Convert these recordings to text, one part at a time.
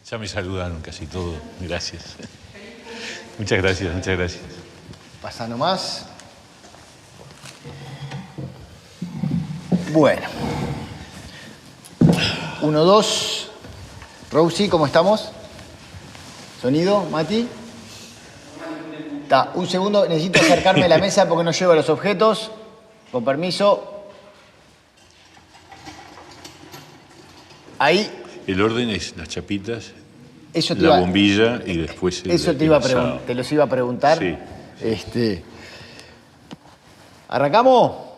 Ya me saludaron casi todos. Gracias. Muchas gracias, muchas gracias. Pasa nomás. Bueno. 1, 2. Rosy, ¿cómo estamos? ¿Sonido, Mati? Un segundo, necesito acercarme a la mesa porque no llevo los objetos. Con permiso. Ahí. El orden es las chapitas, Eso te la bombilla y después eso te los iba a preguntar. Sí. ¿Arrancamos?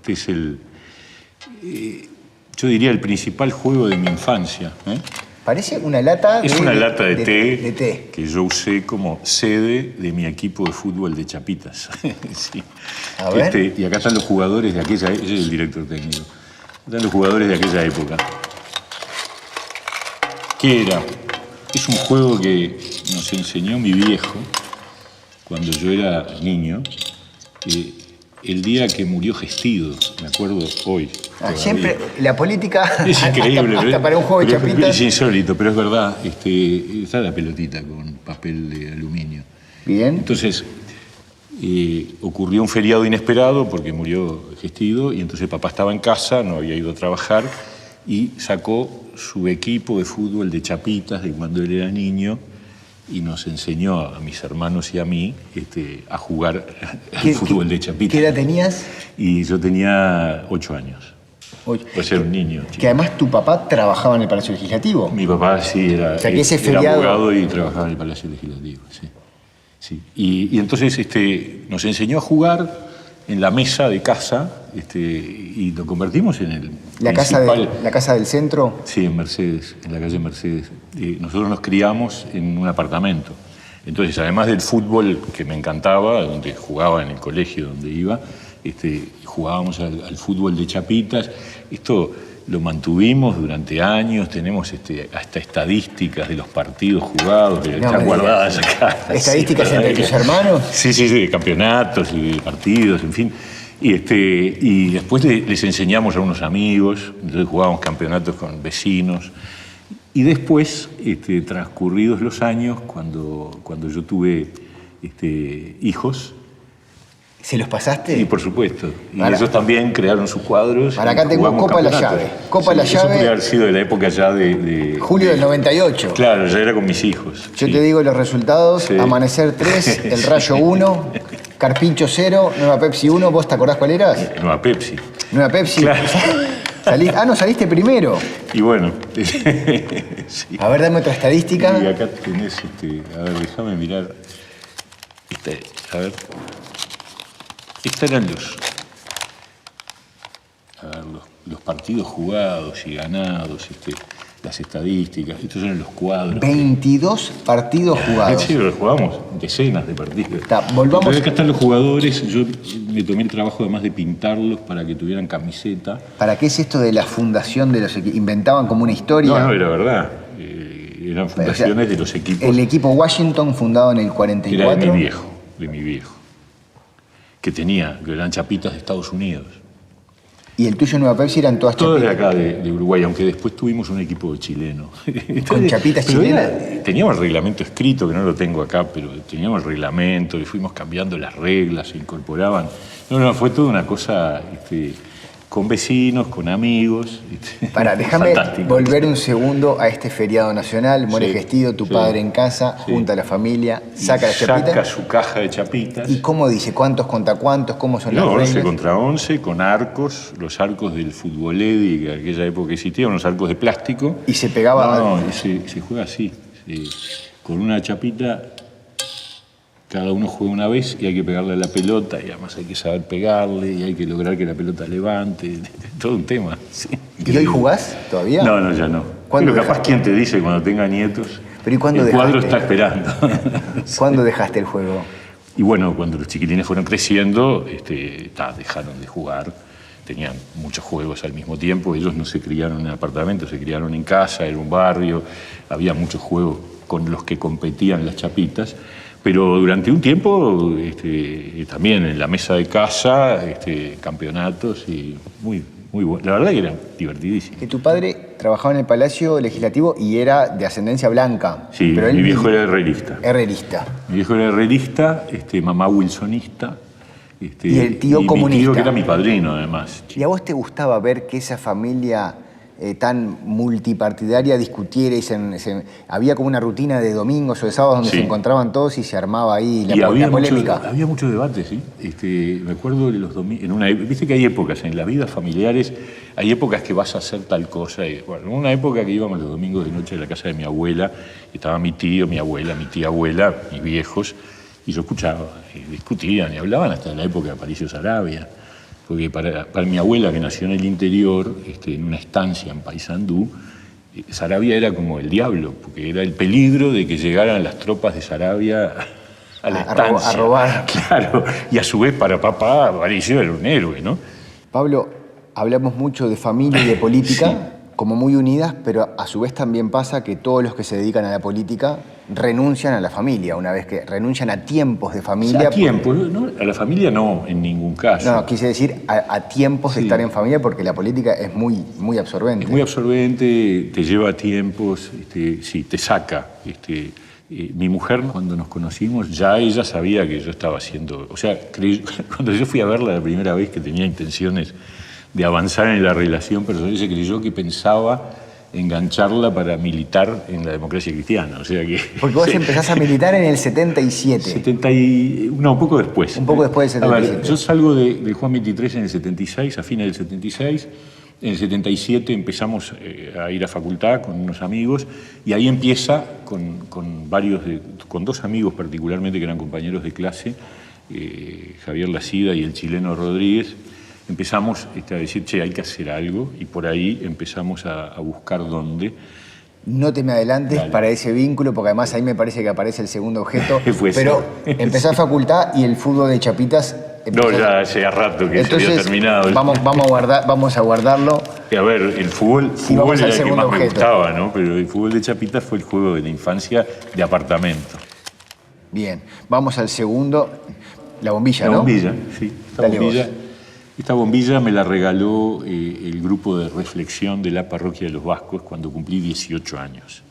Este es yo diría, el principal juego de mi infancia. Parece una lata Es una lata de té que yo usé como sede de mi equipo de fútbol de Chapitas. Sí. A ver. Y acá están los jugadores de aquella época. Yo soy el director técnico. Están los jugadores de aquella época. ¿Qué era? Es un juego que nos enseñó mi viejo cuando yo era niño. El día que murió Gestido, me acuerdo hoy. Siempre, la política. Es increíble. hasta para un juego de chapitas. Es insólito, pero es verdad. Está la pelotita con papel de aluminio. Bien. Entonces, ocurrió un feriado inesperado porque murió Gestido y entonces papá estaba en casa, no había ido a trabajar y sacó su equipo de fútbol de Chapitas de cuando él era niño y nos enseñó a mis hermanos y a mí a jugar al fútbol de Chapitas. ¿Qué edad tenías? Y yo tenía 8 años. Pues era un niño. Chico. Que además tu papá trabajaba en el Palacio Legislativo. Mi papá sí era, o sea, que ese era abogado y trabajaba en el Palacio Legislativo. Sí. Sí. Y entonces nos enseñó a jugar en la mesa de casa y lo convertimos en el ¿La casa del centro? Sí, en Mercedes, en la calle Mercedes. Nosotros nos criamos en un apartamento. Entonces, además del fútbol que me encantaba, donde jugaba en el colegio donde iba, jugábamos al fútbol de Chapitas. Esto lo mantuvimos durante años, tenemos hasta estadísticas de los partidos jugados que están guardadas acá. ¿Estadísticas entre tus hermanos? Sí, de campeonatos y de partidos, en fin. Y después les enseñamos a unos amigos, entonces jugábamos campeonatos con vecinos. Y después, transcurridos los años, cuando yo tuve hijos... ¿Se los pasaste? Sí, por supuesto. Y ellos también crearon sus cuadros. Para acá tengo Copa de la Llave. Copa de la Llave. Eso puede haber sido de la época ya de... Julio del 98. Claro, ya era con mis hijos. Yo te digo los resultados. Sí. Amanecer 3, El Rayo 1, Carpincho 0, Nueva Pepsi 1. ¿Vos te acordás cuál eras? Nueva Pepsi. Nueva Pepsi. Claro. Saliste primero. Y bueno. Sí. A ver, dame otra estadística. Y acá tenés, a ver, déjame mirar. A ver. Estos eran los partidos jugados y ganados, las estadísticas. Estos eran los cuadros. 22 partidos jugados. Sí, los jugamos decenas de partidos. Volvamos. Entonces acá están los jugadores. Yo me tomé el trabajo además de pintarlos para que tuvieran camiseta. ¿Para qué es esto de la fundación de los equipos? ¿Inventaban como una historia? No, era verdad. Eran fundaciones de los equipos. El equipo Washington, fundado en el 44. Era de mi viejo. Que eran Chapitas de Estados Unidos. ¿Y el tuyo en Nueva Pepsi eran todas Todos de chapitas? acá, de Uruguay, aunque después tuvimos un equipo chileno. ¿Con chapitas Pero chilenas? teníamos el reglamento escrito, que no lo tengo acá, pero teníamos el reglamento, y fuimos cambiando las reglas, se incorporaban. No, fue toda una cosa con vecinos, con amigos. Para, déjame fantástico. volver un segundo a este feriado nacional. Muere Sí, Gestido, tu padre en casa, junta a la familia, saca la chapita. Saca su caja de chapitas. ¿Y cómo dice? ¿Cuántos contra cuántos? ¿Cómo son las 11 reglas? contra 11, con arcos, los arcos del Futboledi, que en aquella época existían, unos arcos de plástico. Y se pegaba... No, se juega así. Con una chapita, cada uno juega una vez y hay que pegarle a la pelota, y además hay que saber pegarle, y hay que lograr que la pelota levante. Todo un tema. Sí. ¿Y hoy jugás todavía? No, ya no. ¿Cuándo Pero capaz dejaste? quien te dice cuando tenga nietos, Pero ¿y cuándo el cuadro dejaste? está esperando. ¿Cuándo dejaste el juego? Y bueno, cuando los chiquilines fueron creciendo, dejaron de jugar. Tenían muchos juegos al mismo tiempo. Ellos no se criaron en apartamentos, se criaron en casa, era un barrio. Había muchos juegos con los que competían las chapitas. Pero durante un tiempo, también en la mesa de casa, campeonatos y muy bueno. La verdad que era divertidísimo. Que tu padre trabajaba en el Palacio Legislativo y era de ascendencia blanca. Sí, pero él mi viejo era herrerista. herrerista. Mi viejo era herrerista, mamá wilsonista. Y el tío mi comunista. tío, que era mi padrino, además. ¿Y a vos te gustaba ver que esa familia tan multipartidaria discutiera y había como una rutina de domingos o de sábados donde Sí. se encontraban todos y se armaba ahí la Había polémica? había mucho debate, sí. Me acuerdo de los domingos. Viste que hay épocas en las vidas familiares, hay épocas que vas a hacer tal cosa. Bueno, en una época que íbamos los domingos de noche a la casa de mi abuela, estaba mi tío, mi abuela, mi tía abuela, mis viejos, y yo escuchaba, y discutían y hablaban hasta la época de Aparicio Saravia. Porque para mi abuela, que nació en el interior, en una estancia en Paysandú, Saravia era como el diablo, porque era el peligro de que llegaran las tropas de Saravia a la estancia. A robar. Claro, y a su vez para papá Aparicio era un héroe, ¿no? Pablo, hablamos mucho de familia y de política, como muy unidas, pero a su vez también pasa que todos los que se dedican a la política renuncian a la familia, una vez que renuncian a tiempos de familia. A tiempo, ¿no? A la familia no, en ningún caso. No, quise decir a tiempos de estar en familia, porque la política es muy absorbente. Es muy absorbente, te lleva tiempos, sí, te saca. Mi mujer, cuando nos conocimos, ya ella sabía que yo estaba haciendo... O sea, cuando yo fui a verla la primera vez, que tenía intenciones de avanzar en la relación personal, ella creyó que pensaba engancharla para militar en la democracia cristiana. O sea que... Porque vos empezás a militar en el 77. Un poco después. Un poco después del A 77. ver, yo salgo de Juan 23 en el 76, a fines del 76. En el 77 empezamos a ir a facultad con unos amigos, y ahí empieza con dos amigos particularmente que eran compañeros de clase, Javier Lacida y el chileno Rodríguez. Empezamos a decir, che, hay que hacer algo, y por ahí empezamos a buscar dónde. No te me adelantes. Dale. Para ese vínculo, porque además ahí me parece que aparece el segundo objeto. Pues pero sí. empezás a facultad y el fútbol de chapitas... No, ya hace rato que se había terminado. Vamos a guardarlo. A ver, el fútbol vamos era al el que segundo más me objeto. gustaba, ¿no? Pero el fútbol de chapitas fue el juego de la infancia de apartamento. Bien, vamos al segundo. La bombilla, La ¿no? bombilla, sí. Dale vos. Esta bombilla me la regaló el grupo de reflexión de la parroquia de los Vascos cuando cumplí 18 años.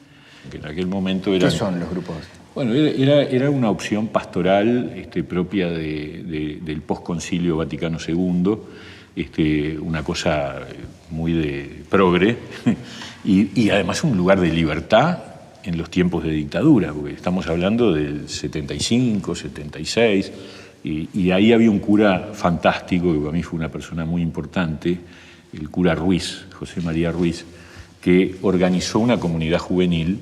Que en aquel momento era... ¿Qué son los grupos? Bueno, era una opción pastoral propia del posconcilio Vaticano II, una cosa muy de progre, y además un lugar de libertad en los tiempos de dictadura, porque estamos hablando del 75, 76, y ahí había un cura fantástico, que para mí fue una persona muy importante, el cura Ruiz, José María Ruiz, que organizó una comunidad juvenil.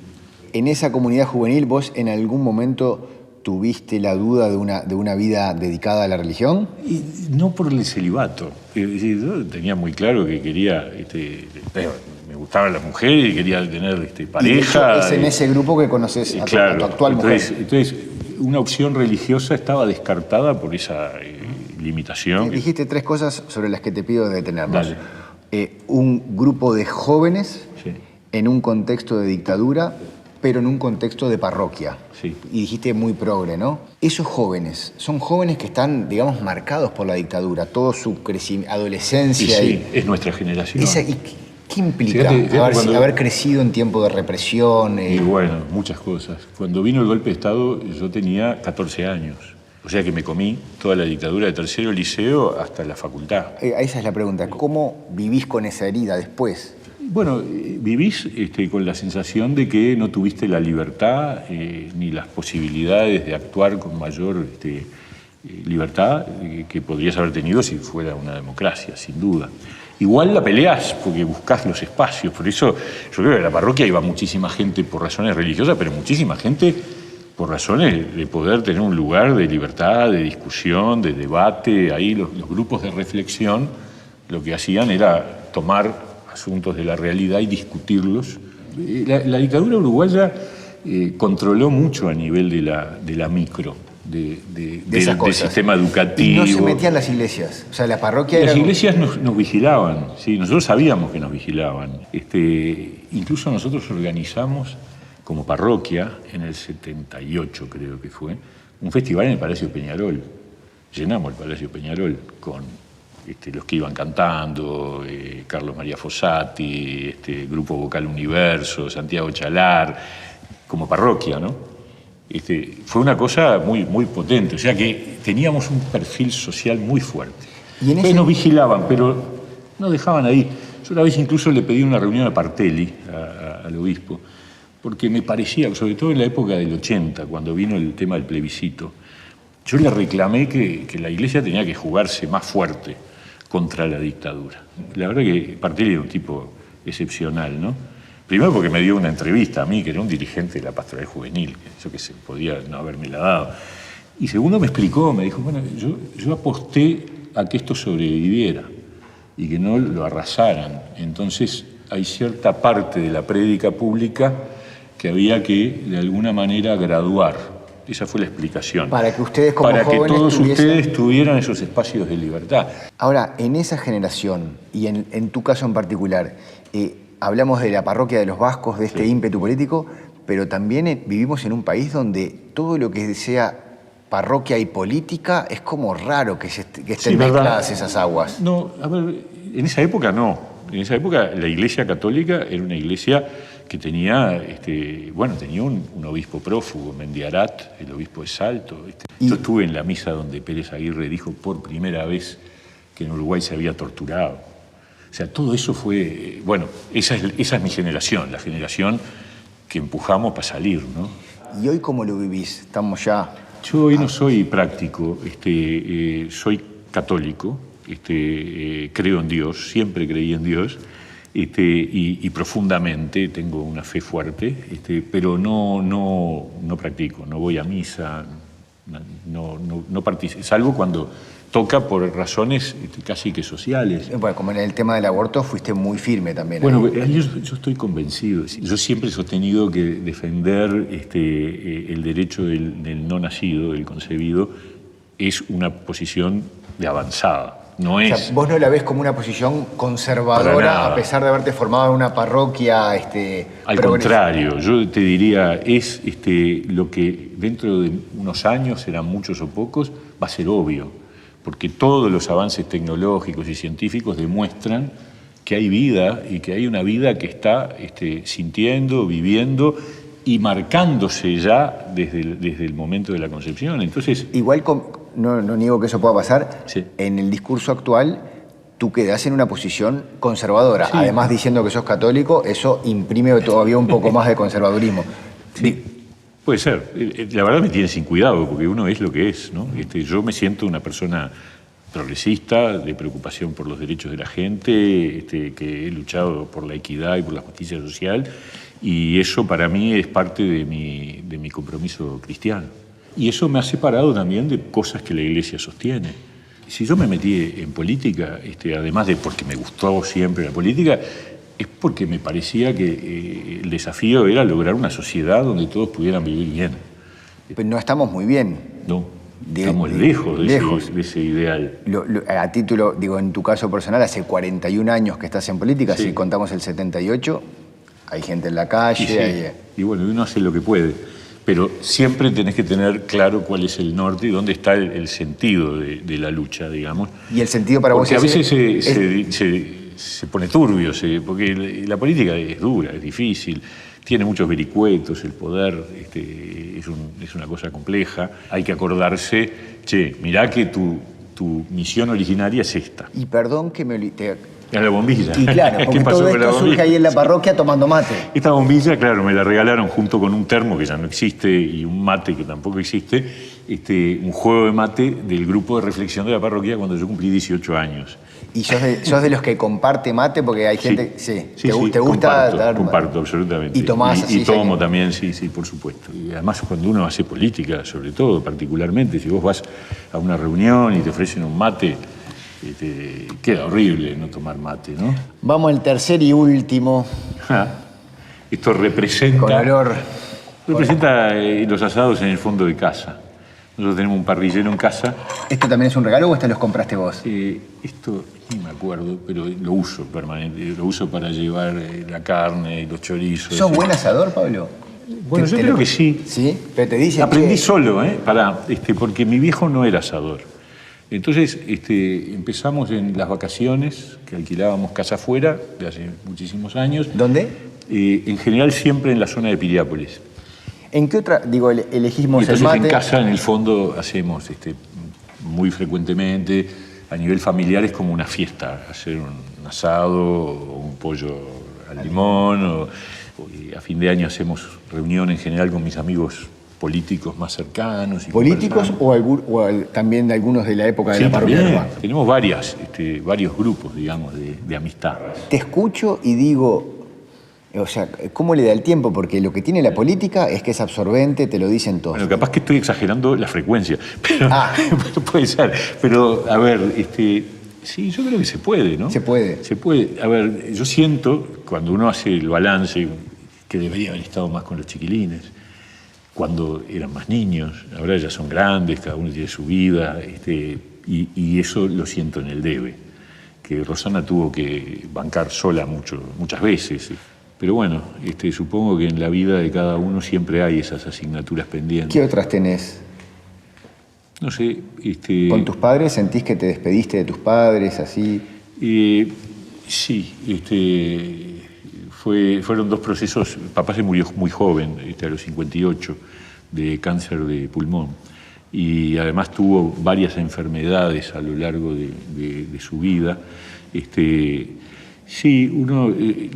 En esa comunidad juvenil, ¿vos en algún momento tuviste la duda de una vida dedicada a la religión? Y no por el celibato. Es decir, yo tenía muy claro que quería, me gustaban las mujeres y quería tener pareja. Y de hecho, es en ese grupo que conoces a tu actual mujer. Entonces, una opción religiosa estaba descartada por esa limitación. Dijiste tres cosas sobre las que te pido detenernos. Dale. Un grupo de jóvenes Sí. en un contexto de dictadura pero en un contexto de parroquia. Sí. Y dijiste muy progre, ¿no? Esos jóvenes, son jóvenes que están, digamos, marcados por la dictadura, todo su adolescencia. Y sí, es nuestra generación. ¿Qué implica haber crecido en tiempo de represión? Y bueno, muchas cosas. Cuando vino el golpe de Estado, yo tenía 14 años. O sea que me comí toda la dictadura de tercero liceo hasta la facultad. Esa es la pregunta. ¿Cómo vivís con esa herida después? Bueno, vivís con la sensación de que no tuviste la libertad ni las posibilidades de actuar con mayor libertad que podrías haber tenido si fuera una democracia, sin duda. Igual la peleás porque buscás los espacios. Por eso yo creo que a la parroquia iba muchísima gente por razones religiosas, pero muchísima gente por razones de poder tener un lugar de libertad, de discusión, de debate. Ahí los grupos de reflexión lo que hacían era tomar asuntos de la realidad y discutirlos. La dictadura uruguaya controló mucho a nivel de la micro, del sistema educativo. Y no se metían las iglesias. O sea, la parroquia Las iglesias nos vigilaban, ¿sí? Nosotros sabíamos que nos vigilaban. Incluso nosotros organizamos como parroquia, en el 78 creo que fue, un festival en el Palacio Peñarol. Llenamos el Palacio Peñarol con los que iban cantando, Carlos María Fossati, Grupo Vocal Universo, Santiago Chalar, como parroquia, ¿no? Fue una cosa muy, muy potente, o sea que teníamos un perfil social muy fuerte. Entonces nos vigilaban, pero no dejaban ahí. Yo una vez incluso le pedí una reunión a Partelli, al obispo, porque me parecía, sobre todo en la época del 80, cuando vino el tema del plebiscito, yo le reclamé que la Iglesia tenía que jugarse más fuerte contra la dictadura. La verdad que Partelli era un tipo excepcional, ¿no? Primero porque me dio una entrevista a mí, que era un dirigente de la pastoral juvenil, que yo que sé, podía no habérmela dado. Y segundo me explicó, me dijo, bueno, yo aposté a que esto sobreviviera y que no lo arrasaran. Entonces hay cierta parte de la prédica pública que había que, de alguna manera, graduar. Esa fue la explicación. Para que ustedes como jóvenes para que todos ustedes tuvieran esos espacios de libertad. Ahora, en esa generación, y en tu caso en particular, hablamos de la parroquia de los vascos, de este ímpetu político, pero también vivimos en un país donde todo lo que sea parroquia y política es como raro que estén mezcladas esas aguas. No, a ver, en esa época no. En esa época la Iglesia Católica era una iglesia que tenía, tenía un obispo prófugo, Mendiarat, el obispo de Salto. Yo estuve en la misa donde Pérez Aguirre dijo por primera vez que en Uruguay se había torturado. O sea, todo eso fue, esa es mi generación, la generación que empujamos para salir, ¿no? ¿Y hoy cómo lo vivís? Estamos ya... Yo hoy no soy práctico, soy católico, creo en Dios, siempre creí en Dios, y profundamente, tengo una fe fuerte, pero no practico, no voy a misa, no participo, salvo cuando toca por razones casi que sociales. Bueno, como en el tema del aborto fuiste muy firme también. Bueno, yo estoy convencido. Yo siempre he sostenido que defender el derecho del no nacido, del concebido, es una posición de avanzada. No es... O sea, vos no la ves como una posición conservadora a pesar de haberte formado en una parroquia Al contrario, yo te diría, es lo que dentro de unos años, serán muchos o pocos, va a ser obvio. Porque todos los avances tecnológicos y científicos demuestran que hay vida y que hay una vida que está sintiendo, viviendo y marcándose ya desde el momento de la concepción. Entonces, igual, no niego que eso pueda pasar, sí. En el discurso actual tú quedás en una posición conservadora. Sí. Además, diciendo que sos católico, eso imprime todavía un poco más de conservadurismo. Sí. Puede ser. La verdad me tiene sin cuidado, porque uno es lo que es, ¿no? Yo me siento una persona progresista, de preocupación por los derechos de la gente, que he luchado por la equidad y por la justicia social, y eso para mí es parte de mi compromiso cristiano. Y eso me ha separado también de cosas que la Iglesia sostiene. Si yo me metí en política, además de porque me gustó siempre la política, es porque me parecía que el desafío era lograr una sociedad donde todos pudieran vivir bien. Pero no estamos muy bien. No, estamos lejos de ese ideal. A título, digo, en tu caso personal, hace 41 años que estás en política, sí. Si contamos el 78, Hay gente en la calle. Y, sí, y bueno, uno hace lo que puede. Pero siempre tenés que tener claro cuál es el norte y dónde está el sentido de la lucha, digamos. ¿Y el sentido para vos? Porque a veces se pone turbio, porque la política es dura, es difícil, tiene muchos vericuetos, el poder es una cosa compleja. Hay que acordarse, mirá que tu misión originaria es esta. Y perdón que me olvidé. A la bombilla. Y claro, porque todo esto surge ahí en la parroquia tomando mate. Esta bombilla, claro, me la regalaron junto con un termo que ya no existe y un mate que tampoco existe, un juego de mate del grupo de reflexión de la parroquia cuando yo cumplí 18 años. ¿Y sos de los que comparte mate? Porque hay gente... Sí, ¿Te gusta dar? Comparto, absolutamente. ¿Y tomás así? Y tomo también, sí, por supuesto. Y además cuando uno hace política, sobre todo, particularmente, si vos vas a una reunión y te ofrecen un mate... queda horrible no tomar mate, ¿no? Vamos al tercer y último. Esto representa... Con olor. Representa los asados en el fondo de casa. Nosotros tenemos un parrillero en casa. ¿Esto también es un regalo o los compraste vos? Esto ni me acuerdo, pero lo uso permanente. Lo uso para llevar la carne, los chorizos. ¿Sos buen asador, Pablo? Bueno, yo creo que sí. ¿Sí? Pero te dicen... Aprendí solo, porque mi viejo no era asador. Entonces empezamos en las vacaciones, que alquilábamos casa afuera, de hace muchísimos años. ¿Dónde? En general siempre en la zona de Piriápolis. ¿En qué otra, elegimos entonces, el mate? En casa, en el fondo, hacemos muy frecuentemente, a nivel familiar, es como una fiesta, hacer un asado o un pollo al limón, y a fin de año hacemos reunión en general con mis amigos políticos más cercanos. ¿Políticos o también de algunos de la época de la parroquia? Tenemos varios grupos, digamos, de amistad. Te escucho y digo, o sea, ¿cómo le da el tiempo? Porque lo que tiene la política es que es absorbente, te lo dicen todos. Bueno, capaz que estoy exagerando la frecuencia, pero puede ser. Pero, a ver, sí, yo creo que se puede, ¿no? Se puede. Se puede. A ver, yo siento, cuando uno hace el balance, que debería haber estado más con los chiquilines, cuando eran más niños, ahora ya son grandes, cada uno tiene su vida, y eso lo siento en el debe, que Rosana tuvo que bancar sola muchas veces. Pero bueno, supongo que en la vida de cada uno siempre hay esas asignaturas pendientes. ¿Qué otras tenés? No sé. ¿Con tus padres sentís que te despediste de tus padres, así? Sí, fueron dos procesos. Papá se murió muy joven, a los 58, de cáncer de pulmón. Y además tuvo varias enfermedades a lo largo de su vida. Sí,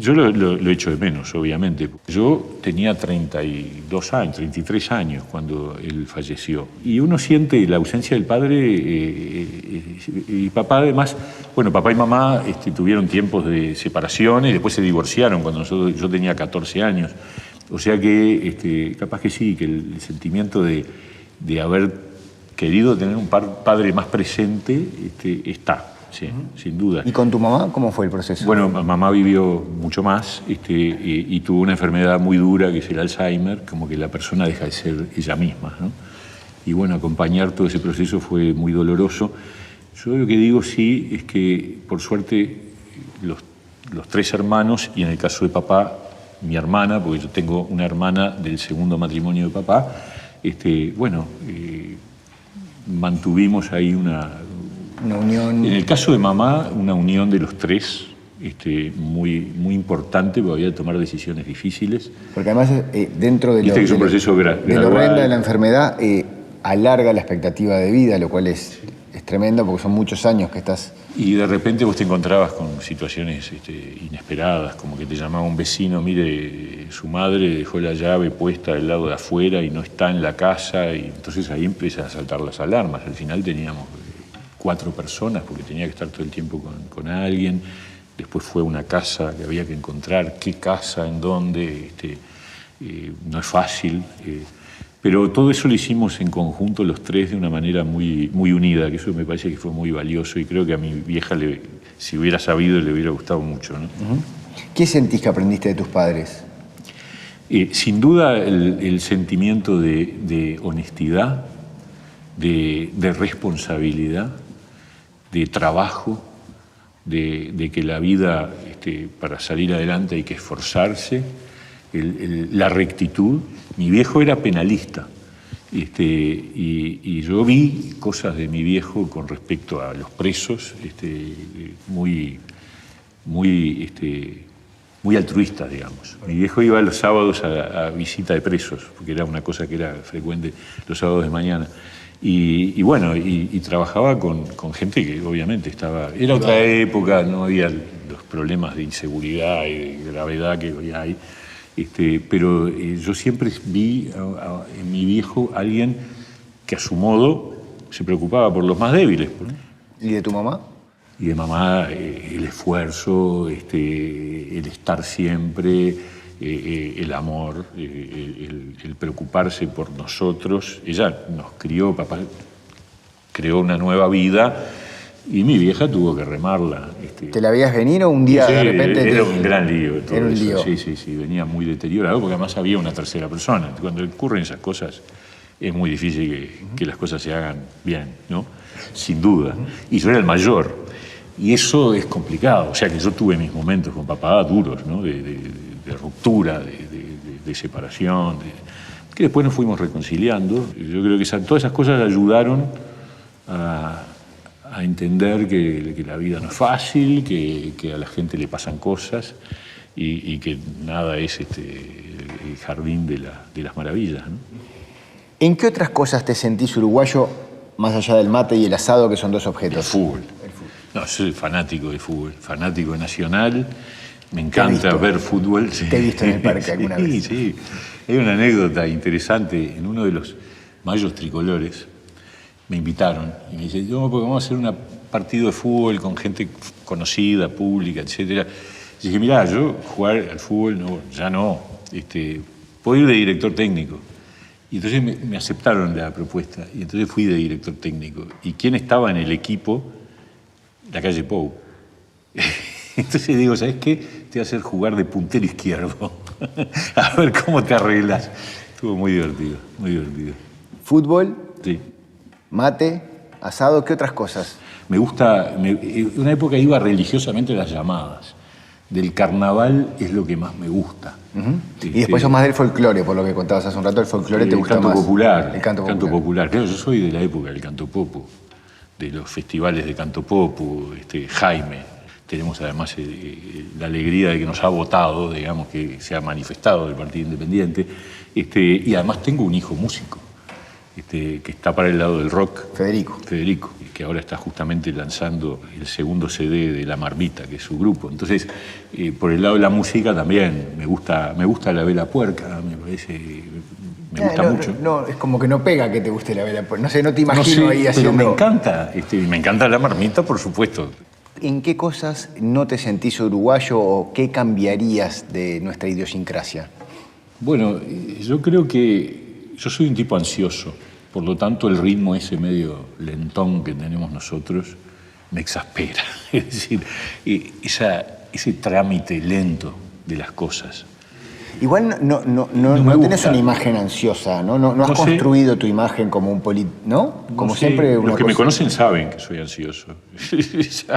yo lo echo de menos, obviamente. Yo tenía 33 años cuando él falleció. Y uno siente la ausencia del padre y papá además... Bueno, papá y mamá tuvieron tiempos de separación y después se divorciaron cuando yo tenía 14 años. O sea que capaz que sí, que el sentimiento de haber querido tener un padre más presente está. Sí, sin duda. ¿Y con tu mamá cómo fue el proceso? Bueno, mamá vivió mucho más y tuvo una enfermedad muy dura que es el Alzheimer, como que la persona deja de ser ella misma, ¿no? Y bueno, acompañar todo ese proceso fue muy doloroso. Yo lo que digo sí es que, por suerte, los tres hermanos, y en el caso de papá, mi hermana, porque yo tengo una hermana del segundo matrimonio de papá, mantuvimos ahí una unión. En el caso de mamá, una unión de los tres, muy, muy importante, porque había que tomar decisiones difíciles. Porque además, dentro de lo horrenda de la enfermedad, alarga la expectativa de vida, lo cual es tremendo, porque son muchos años que estás... Y de repente vos te encontrabas con situaciones inesperadas, como que te llamaba un vecino, mire, su madre dejó la llave puesta del lado de afuera y no está en la casa, y entonces ahí empiezan a saltar las alarmas. Al final teníamos 4 personas, porque tenía que estar todo el tiempo con alguien. Después fue una casa que había que encontrar, qué casa, en dónde, no es fácil. Pero todo eso lo hicimos en conjunto los tres de una manera muy, muy unida, que eso me parece que fue muy valioso y creo que a mi vieja, si hubiera sabido, le hubiera gustado mucho, ¿no? ¿Qué sentís que aprendiste de tus padres? Sin duda el sentimiento de honestidad, de responsabilidad, de trabajo, de que la vida para salir adelante hay que esforzarse, la rectitud. Mi viejo era penalista. Y yo vi cosas de mi viejo con respecto a los presos, muy altruistas, digamos. Mi viejo iba los sábados a visita de presos, porque era una cosa que era frecuente los sábados de mañana. Y bueno, y trabajaba con gente que obviamente era otra época, no había los problemas de inseguridad y de gravedad que hoy hay. Pero yo siempre vi en mi viejo alguien que a su modo se preocupaba por los más débiles. ¿Y de tu mamá? Y de mamá, el esfuerzo, el estar siempre, el amor, el preocuparse por nosotros. Ella nos crió, papá creó una nueva vida y mi vieja tuvo que remarla. ¿Te la veías venir o un día de repente? Era un gran lío todo era un eso. lío. Sí, venía muy deteriorado porque además había una tercera persona. Cuando ocurren esas cosas es muy difícil que las cosas se hagan bien, ¿no? Sin duda. Y yo era el mayor. Y eso es complicado. O sea que yo tuve mis momentos con papá duros, ¿no? De ruptura, de separación, que después nos fuimos reconciliando. Yo creo que todas esas cosas ayudaron a entender que la vida no es fácil, que a la gente le pasan cosas y que nada es el jardín de las maravillas, ¿no? ¿En qué otras cosas te sentís uruguayo más allá del mate y el asado, que son dos objetos? El fútbol. No, soy fanático del fútbol, fanático de Nacional. Me encanta ver fútbol. Te he visto en el parque alguna vez. Sí. Hay una anécdota interesante. En uno de los mayos tricolores me invitaron y me dicen, porque vamos a hacer un partido de fútbol con gente conocida, pública, etc. Y dije, mirá, yo jugar al fútbol ya no. Puedo ir de director técnico. Y entonces me aceptaron la propuesta. Y entonces fui de director técnico. ¿Y quién estaba en el equipo? La calle Pou. Entonces digo, ¿sabes qué? Te voy a hacer jugar de puntero izquierdo. A ver cómo te arreglas. Estuvo muy divertido, muy divertido. ¿Fútbol? Sí. ¿Mate? ¿Asado? ¿Qué otras cosas? Me gusta, una época iba religiosamente a las llamadas. Del carnaval es lo que más me gusta. Y después sos más del folclore, por lo que contabas hace un rato. ¿El folclore te gusta más? El canto popular. Claro, yo soy de la época del canto popo, de los festivales de canto popo, Jaime. Tenemos además la alegría de que nos ha votado, digamos, que se ha manifestado del Partido Independiente. Y además tengo un hijo músico, que está para el lado del rock. Federico, que ahora está justamente lanzando el segundo CD de La Marmita, que es su grupo. Entonces, por el lado de la música también me gusta La Vela Puerca, me parece... Me gusta mucho. No, es como que no pega que te guste La Vela Puerca. No sé, no te imagino ahí haciendo... Pero me encanta, me encanta La Marmita, por supuesto. ¿En qué cosas no te sentís uruguayo o qué cambiarías de nuestra idiosincrasia? Bueno, yo creo que yo soy un tipo ansioso. Por lo tanto, el ritmo ese medio lentón que tenemos nosotros me exaspera. Es decir, ese trámite lento de las cosas. Igual no tenés una imagen ansiosa, ¿no? No has construido tu imagen como un político, ¿no? Como siempre. Los que me conocen saben que soy ansioso.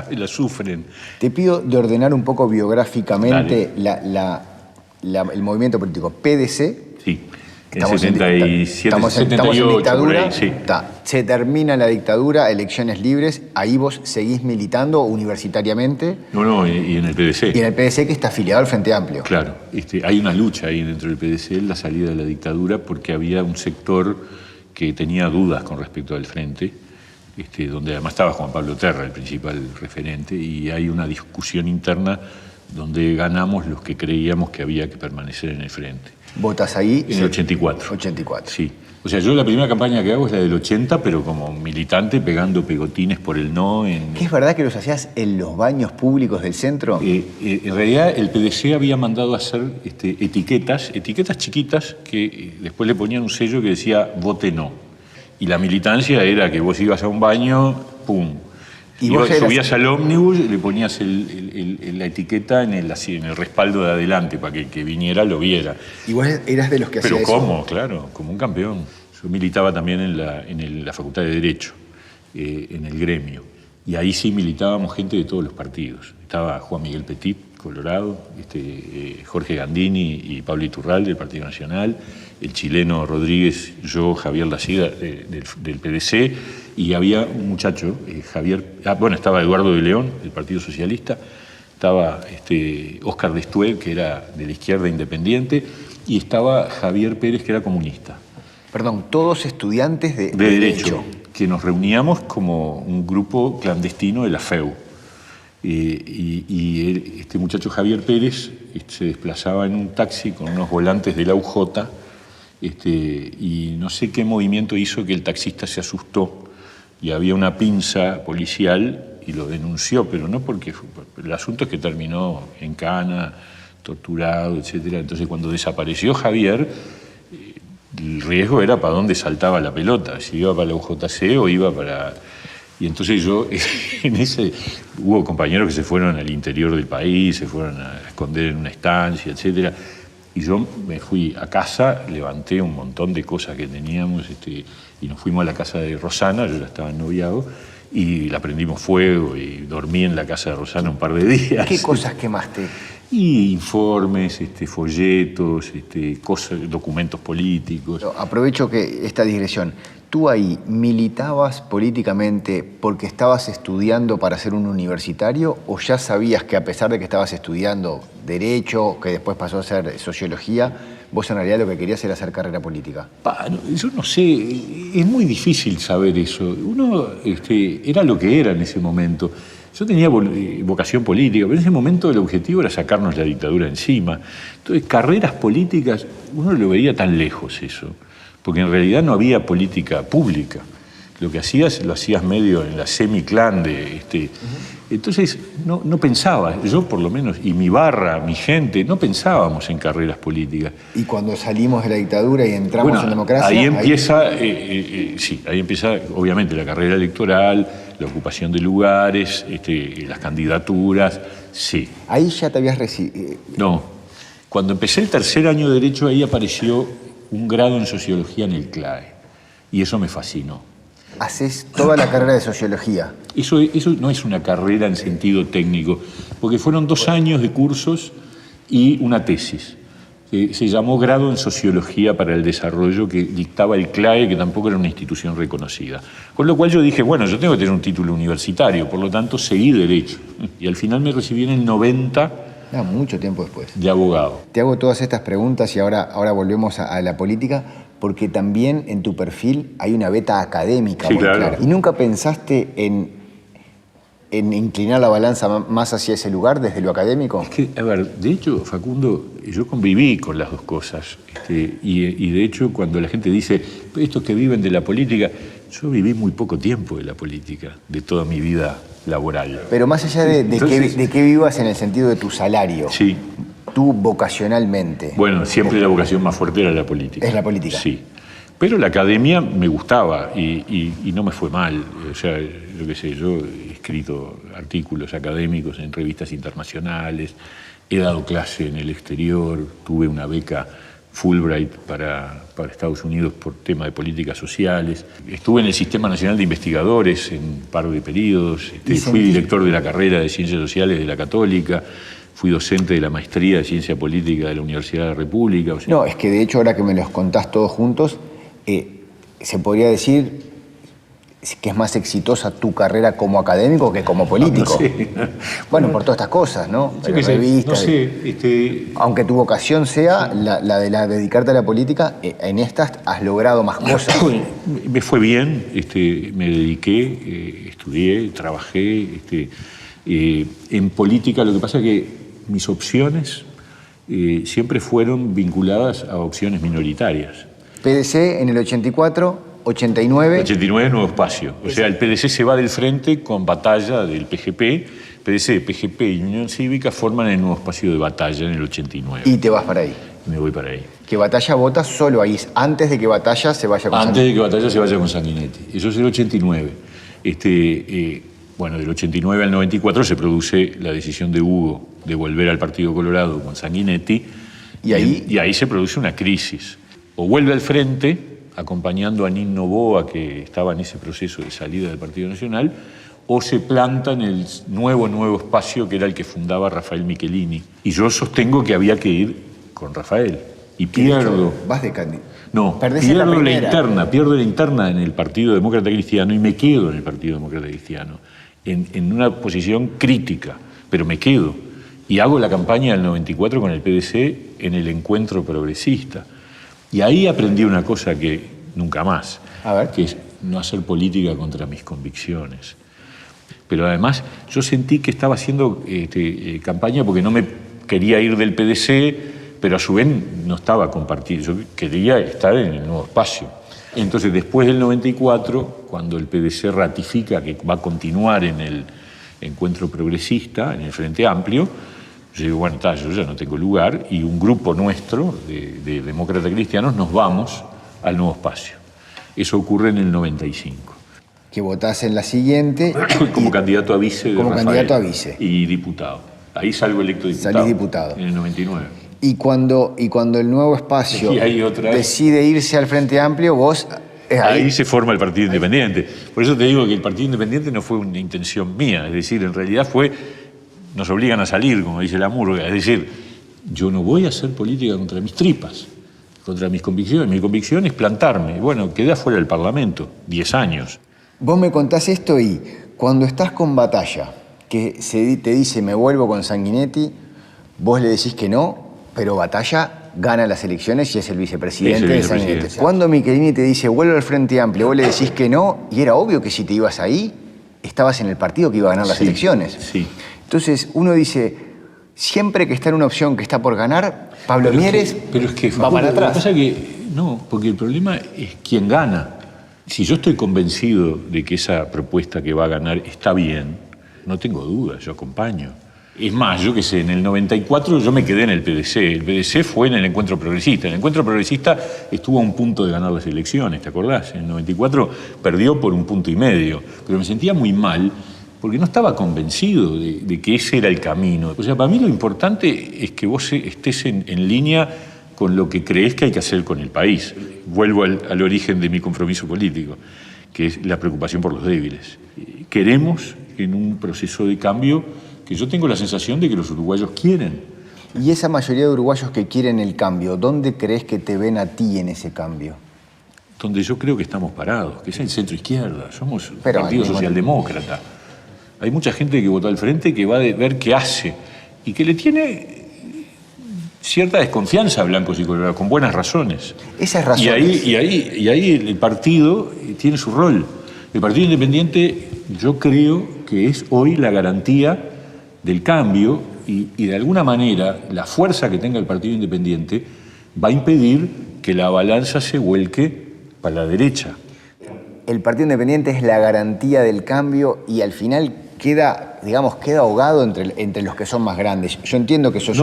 La sufren. Te pido de ordenar un poco biográficamente el movimiento político. PDC. Sí. Estamos en 78, dictadura. Ahí, sí. Se termina la dictadura, elecciones libres. Ahí vos seguís militando universitariamente. No, y en el PDC. Y en el PDC, que está afiliado al Frente Amplio. Claro. Hay una lucha ahí dentro del PDC, la salida de la dictadura, porque había un sector que tenía dudas con respecto al Frente, donde además estaba Juan Pablo Terra, el principal referente, y hay una discusión interna donde ganamos los que creíamos que había que permanecer en el Frente. ¿Votas ahí? En el 84. 84. Sí. O sea, yo la primera campaña que hago es la del 80, pero como militante pegando pegotines por el no. ¿Qué es verdad que los hacías en los baños públicos del centro? En realidad el PDC había mandado a hacer etiquetas chiquitas que después le ponían un sello que decía vote no. Y la militancia era que vos ibas a un baño, pum. Y vos subías al ómnibus, le ponías la etiqueta en el respaldo de adelante para que el que viniera lo viera. ¿Y vos eras de los que hacían eso? Pero ¿cómo? Claro, como un campeón. Yo militaba también en la Facultad de Derecho, en el gremio. Y ahí sí militábamos gente de todos los partidos. Estaba Juan Miguel Petit, Colorado, Jorge Gandini y Pablo Iturralde del Partido Nacional, el chileno Rodríguez, yo, Javier Lacida del PDC, y había un muchacho, estaba Eduardo de León del Partido Socialista, estaba Óscar Destuel, que era de la izquierda independiente, y estaba Javier Pérez, que era comunista. Perdón, todos estudiantes de Derecho, que nos reuníamos como un grupo clandestino de la FEU. Este muchacho Javier Pérez se desplazaba en un taxi con unos volantes de la UJ, y no sé qué movimiento hizo que el taxista se asustó y había una pinza policial y lo denunció, pero no porque... El asunto es que terminó en cana, torturado, etc. Entonces, cuando desapareció Javier, el riesgo era para dónde saltaba la pelota, si iba para la UJC o iba para... Y entonces hubo compañeros que se fueron al interior del país, se fueron a esconder en una estancia, etc. Y yo me fui a casa, levanté un montón de cosas que teníamos, y nos fuimos a la casa de Rosana, yo ya estaba noviado, y la prendimos fuego y dormí en la casa de Rosana un par de días. ¿Qué cosas quemaste? Y informes, folletos, documentos políticos. Aprovecho que esta digresión. ¿Tú ahí militabas políticamente porque estabas estudiando para ser un universitario o ya sabías que a pesar de que estabas estudiando Derecho, que después pasó a ser Sociología, vos en realidad lo que querías era hacer carrera política? Yo no sé, es muy difícil saber eso. Uno era lo que era en ese momento. Yo tenía vocación política, pero en ese momento el objetivo era sacarnos la dictadura encima. Entonces, carreras políticas, uno lo veía tan lejos eso, porque en realidad no había política pública. Lo que hacías, lo hacías medio en la semiclan de... Entonces, no pensaba, yo por lo menos, y mi barra, mi gente, no pensábamos en carreras políticas. Y cuando salimos de la dictadura y entramos en democracia... Ahí empieza, obviamente, la carrera electoral, la ocupación de lugares, las candidaturas, sí. Ahí ya te habías recibido... No, cuando empecé el tercer año de Derecho, ahí apareció un grado en Sociología en el CLAE, y eso me fascinó. Haces toda la carrera de Sociología. Eso no es una carrera en sentido técnico, porque fueron 2 años de cursos y una tesis. Se llamó Grado en Sociología para el Desarrollo, que dictaba el CLAE, que tampoco era una institución reconocida. Con lo cual yo dije, bueno, yo tengo que tener un título universitario, por lo tanto seguí Derecho. Y al final me recibí en el 90... mucho tiempo después. De abogado. Te hago todas estas preguntas y ahora volvemos a la política, porque también en tu perfil hay una beta académica muy clara. ¿Y nunca pensaste en inclinar la balanza más hacia ese lugar, desde lo académico? Es que, a ver, de hecho, Facundo, yo conviví con las dos cosas. Y de hecho, cuando la gente dice, estos que viven de la política, yo viví muy poco tiempo de la política, de toda mi vida laboral. Pero más allá de que vivas en el sentido de tu salario, sí. Tú vocacionalmente... Bueno, siempre la vocación más fuerte era la política. ¿Es la política? Sí. Pero la academia me gustaba y no me fue mal. O sea, yo qué sé, yo he escrito artículos académicos en revistas internacionales, he dado clase en el exterior, tuve una beca Fulbright para Estados Unidos por tema de políticas sociales. Estuve en el Sistema Nacional de Investigadores en un par de periodos. Fui director de la carrera de Ciencias Sociales de la Católica. Fui docente de la maestría de Ciencia Política de la Universidad de la República. O sea, no, es que de hecho ahora que me los contás todos juntos, se podría decir que es más exitosa tu carrera como académico que como político. No sé. Bueno, por todas estas cosas, ¿no? Revistas. No sé. Aunque tu vocación sea la de dedicarte a la política, en estas has logrado más cosas. Me fue bien, me dediqué, estudié, trabajé. En política lo que pasa es que mis opciones siempre fueron vinculadas a opciones minoritarias. PDC en el 84, 89... 89 Nuevo Espacio. O sea, el PDC se va del frente con Batalla del PGP. PDC, PGP y Unión Cívica forman el Nuevo Espacio de Batalla en el 89. Y te vas para ahí. Me voy para ahí. Que Batalla vota solo ahí, antes de que Batalla se vaya con Sanguinetti. Antes de que Batalla se vaya con Sanguinetti. Eso es el 89. Bueno, del 89 al 94 se produce la decisión de Hugo de volver al Partido Colorado con Sanguinetti. ¿Y ahí se produce una crisis. O vuelve al frente, acompañando a Nin Noboa, que estaba en ese proceso de salida del Partido Nacional, o se planta en el nuevo espacio que era el que fundaba Rafael Michelini. Y yo sostengo que había que ir con Rafael. Y pierdo. ¿Vas de candidato? No, pierdo la interna en el Partido Demócrata Cristiano y me quedo en el Partido Demócrata Cristiano, en una posición crítica, pero me quedo. Y hago la campaña del 94 con el PDC en el Encuentro Progresista. Y ahí aprendí una cosa que nunca más, que es no hacer política contra mis convicciones. Pero además yo sentí que estaba haciendo campaña porque no me quería ir del PDC, pero a su vez no estaba compartido. Yo quería estar en el nuevo espacio. Entonces, después del 94, cuando el PDC ratifica que va a continuar en el Encuentro Progresista, en el Frente Amplio, yo digo, bueno, yo ya no tengo lugar, y un grupo nuestro de demócratas cristianos nos vamos al nuevo espacio. Eso ocurre en el 95. Que votás en la siguiente. Como candidato a vice de Como Rafael, candidato a vice. Y diputado. Ahí salgo electo diputado. Salís diputado. En el 99. Y cuando el nuevo espacio decide irse al Frente Amplio, vos... Ahí se forma el Partido Independiente. Por eso te digo que el Partido Independiente no fue una intención mía. Es decir, en realidad nos obligan a salir, como dice la murga. Es decir, yo no voy a hacer política contra mis tripas, contra mis convicciones. Mi convicción es plantarme. Bueno, quedé afuera del Parlamento, 10 años. Vos me contás esto y cuando estás con Batalla, que te dice me vuelvo con Sanguinetti, vos le decís que no, pero Batalla gana las elecciones y es el vicepresidente de Sanguinetti. Cuando Michelini te dice vuelvo al Frente Amplio, vos le decís que no, y era obvio que si te ibas ahí, estabas en el partido que iba a ganar las elecciones. Sí. Entonces uno dice, siempre que está en una opción que está por ganar, Pablo Mieres va para atrás. Lo que pasa es que no, porque el problema es quién gana. Si yo estoy convencido de que esa propuesta que va a ganar está bien, no tengo dudas, yo acompaño. Es más, yo qué sé, en el 94 yo me quedé en el PDC. El PDC fue en el Encuentro Progresista. El Encuentro Progresista estuvo a un punto de ganar las elecciones, ¿te acordás? En el 94 perdió por 1,5 puntos. Pero me sentía muy mal porque no estaba convencido de que ese era el camino. O sea, para mí lo importante es que vos estés en línea con lo que crees que hay que hacer con el país. Vuelvo al origen de mi compromiso político, que es la preocupación por los débiles. Queremos, en un proceso de cambio, que yo tengo la sensación de que los uruguayos quieren. Y esa mayoría de uruguayos que quieren el cambio, ¿dónde crees que te ven a ti en ese cambio? Donde yo creo que estamos parados, que es el centro-izquierda. Somos un partido socialdemócrata. Hay mucha gente que votó al Frente que va a ver qué hace y que le tiene cierta desconfianza a blancos y colorados, con buenas razones. Esas razones. Y ahí el partido tiene su rol. El Partido Independiente yo creo que es hoy la garantía del cambio y de alguna manera la fuerza que tenga el Partido Independiente va a impedir que la balanza se vuelque para la derecha. El Partido Independiente es la garantía del cambio y al final queda ahogado entre los que son más grandes. Yo entiendo que eso es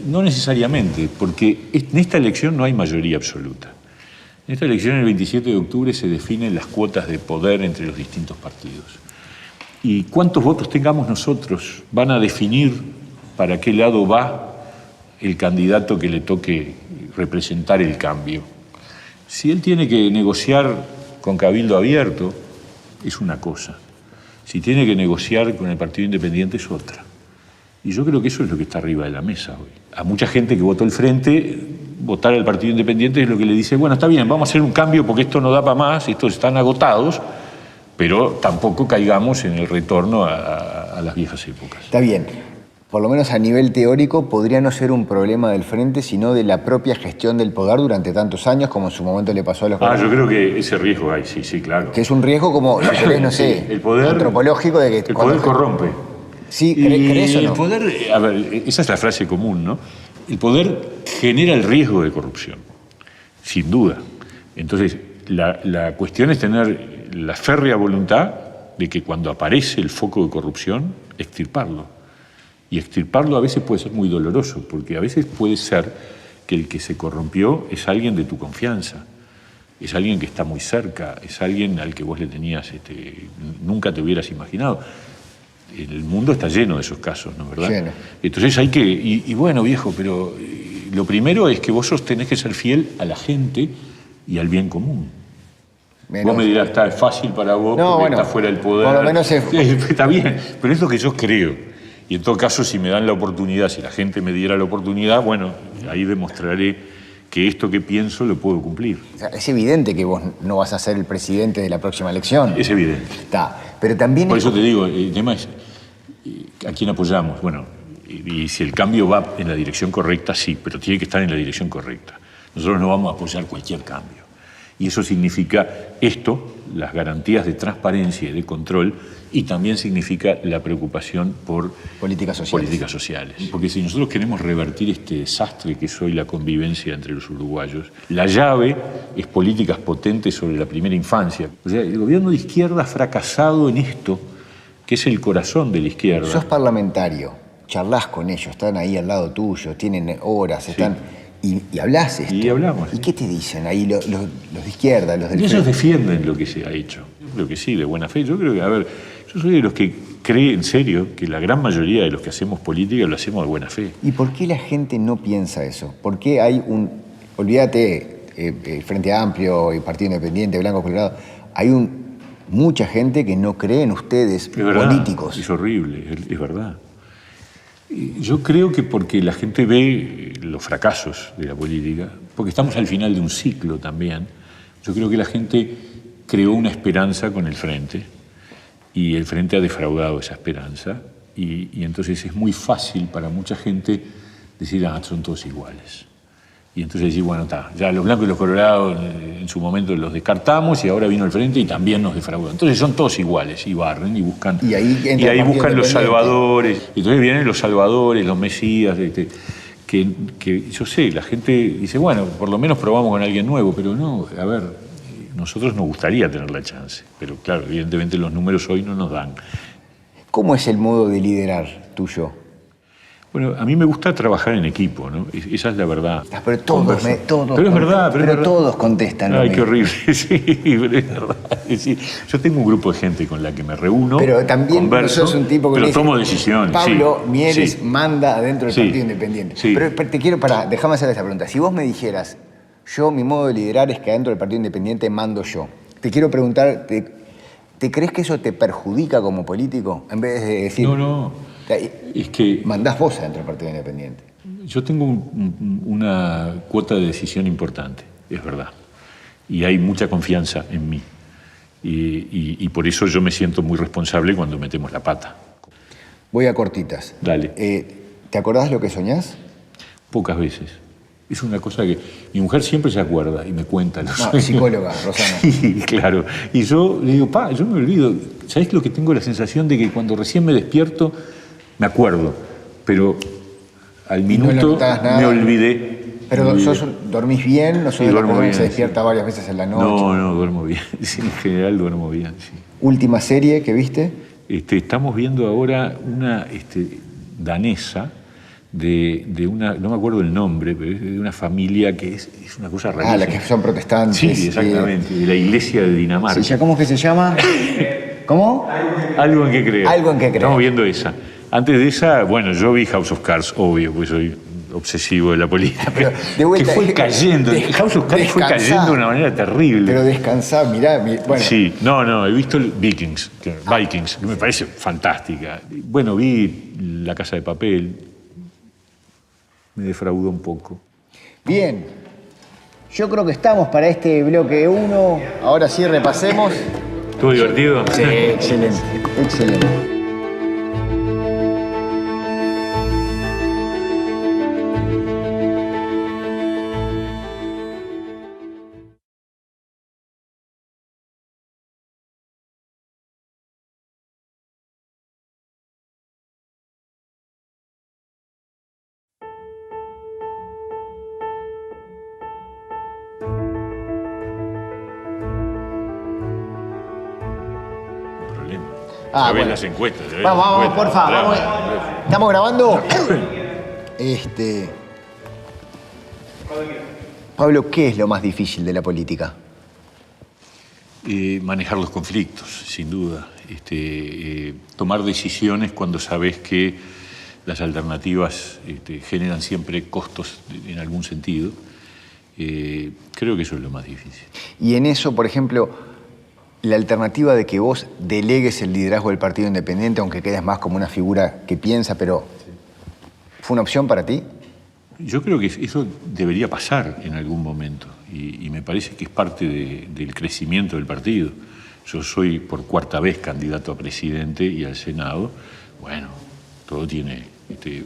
no necesariamente, porque en esta elección no hay mayoría absoluta. En esta elección, el 27 de octubre, se definen las cuotas de poder entre los distintos partidos. Y cuántos votos tengamos nosotros van a definir para qué lado va el candidato que le toque representar el cambio. Si él tiene que negociar con Cabildo Abierto, es una cosa. Si tiene que negociar con el Partido Independiente, es otra. Y yo creo que eso es lo que está arriba de la mesa hoy. A mucha gente que votó el Frente, votar al Partido Independiente es lo que le dice, bueno, está bien, vamos a hacer un cambio porque esto no da para más, estos están agotados, pero tampoco caigamos en el retorno a las viejas épocas. Está bien. Por lo menos a nivel teórico, podría no ser un problema del Frente, sino de la propia gestión del poder durante tantos años, como en su momento le pasó a los yo creo que ese riesgo hay, sí, claro. Que es un riesgo como, si querés, no sé, el poder, antropológico de que... El poder corrompe. Sí, ¿crees o no? El poder, a ver, esa es la frase común, ¿no? El poder genera el riesgo de corrupción, sin duda. Entonces, la cuestión es tener la férrea voluntad de que cuando aparece el foco de corrupción, extirparlo. Y extirparlo a veces puede ser muy doloroso, porque a veces puede ser que el que se corrompió es alguien de tu confianza, es alguien que está muy cerca, es alguien al que vos le tenías, nunca te hubieras imaginado. El mundo está lleno de esos casos, ¿no es verdad? Lleno. Entonces hay que... Y bueno, viejo, pero lo primero es que vos tenés que ser fiel a la gente y al bien común. Vos me dirás, es fácil para vos No, porque bueno, está fuera del poder. por lo menos está bien, pero es lo que yo creo. Y en todo caso, si me dan la oportunidad, si la gente me diera la oportunidad, bueno, ahí demostraré que esto que pienso lo puedo cumplir. O sea, es evidente que vos no vas a ser el presidente de la próxima elección. Es evidente. Está, pero también... Por eso te digo, el tema es ¿a quién apoyamos? Bueno, y si el cambio va en la dirección correcta, sí, pero tiene que estar en la dirección correcta. Nosotros no vamos a apoyar cualquier cambio. Y eso significa esto, las garantías de transparencia y de control, y también significa la preocupación por políticas sociales. Porque si nosotros queremos revertir este desastre que es hoy la convivencia entre los uruguayos, la llave es políticas potentes sobre la primera infancia. O sea, el gobierno de izquierda ha fracasado en esto, que es el corazón de la izquierda. Sos parlamentario, charlás con ellos, están ahí al lado tuyo, tienen horas, están... Y hablás esto. Y hablamos. ¿Y qué te dicen ahí los de izquierda, los del Ellos frente? defienden lo que se ha hecho. Yo creo que sí, de buena fe. Yo creo que, a ver, yo soy de los que cree en serio que la gran mayoría de los que hacemos política lo hacemos de buena fe. ¿Y por qué la gente no piensa eso? ¿Por qué hay olvídate, Frente Amplio y Partido Independiente, Blanco Colorado, hay mucha gente que no cree en ustedes políticos? Es horrible, es verdad. Yo creo que porque la gente ve los fracasos de la política, porque estamos al final de un ciclo también, yo creo que la gente creó una esperanza con el Frente y el Frente ha defraudado esa esperanza y entonces es muy fácil para mucha gente decir, son todos iguales. Y entonces decir, bueno, ya los blancos y los colorados en su momento los descartamos y ahora vino el Frente y también nos defraudó. Entonces son todos iguales y barren y buscan. Y ahí buscan los salvadores. Y entonces vienen los salvadores, los mesías, que yo sé, la gente dice, bueno, por lo menos probamos con alguien nuevo, pero no, a ver, nosotros nos gustaría tener la chance. Pero claro, evidentemente los números hoy no nos dan. ¿Cómo es el modo de liderar tuyo? Bueno, a mí me gusta trabajar en equipo, ¿no? Esa es la verdad. Pero todos pero es verdad. Pero todos contestan. Ay, qué horrible. Sí, pero es verdad. Sí. Yo tengo un grupo de gente con la que me reúno, pero también converso, sos un tipo que pero tomo decisiones. Pablo Mieres manda adentro del Partido Independiente. Sí. Pero te quiero, déjame hacer esta pregunta. Si vos me dijeras, mi modo de liderar es que adentro del Partido Independiente mando yo. Te quiero preguntar, ¿te crees que eso te perjudica como político? En vez de decir... No. Es que mandás vos adentro del Partido Independiente. Yo tengo una cuota de decisión importante, es verdad. Y hay mucha confianza en mí. Y por eso yo me siento muy responsable cuando metemos la pata. Voy a cortitas. Dale. ¿Te acordás lo que soñás? Pocas veces. Es una cosa que mi mujer siempre se acuerda y me cuenta los sueños. Psicóloga, Rosana. Sí, claro. Y yo le digo, yo me olvido. ¿Sabés lo que tengo la sensación de que cuando recién me despierto me acuerdo, pero al minuto me olvidé. ¿Pero dormís bien? ¿No soy de la persona que se despierta varias veces en la noche? No, duermo bien. Sí, en general duermo bien, sí. ¿Última serie que viste? Estamos viendo ahora una danesa de una, no me acuerdo el nombre, pero es de una familia que es una cosa rarísima. La que son protestantes. Sí, exactamente, de la iglesia de Dinamarca. Sí, ¿cómo es que se llama? ¿Cómo? Algo en que creer. Algo en que creer. Estamos viendo esa. Antes de esa, bueno, yo vi House of Cards, obvio, porque soy obsesivo de la política. Pero de vuelta, que fue cayendo. House of Cards fue cayendo de una manera terrible. Pero descansá, mirá. Bueno. Sí, no, he visto Vikings, que me parece fantástica. Bueno, vi La Casa de Papel, me defraudó un poco. Bien, yo creo que estamos para este bloque 1. Ahora sí, repasemos. ¿Estuvo divertido? Sí, excelente. Bueno. Las encuestas. Vamos, porfa, vamos. ¿Estamos grabando? Pablo, ¿qué es lo más difícil de la política? Manejar los conflictos, sin duda. Tomar decisiones cuando sabes que las alternativas generan siempre costos en algún sentido. Creo que eso es lo más difícil. Y en eso, por ejemplo, la alternativa de que vos delegues el liderazgo del Partido Independiente, aunque quedes más como una figura que piensa, pero ¿fue una opción para ti? Yo creo que eso debería pasar en algún momento y me parece que es parte del crecimiento del partido. Yo soy por cuarta vez candidato a presidente y al Senado. Bueno, todo tiene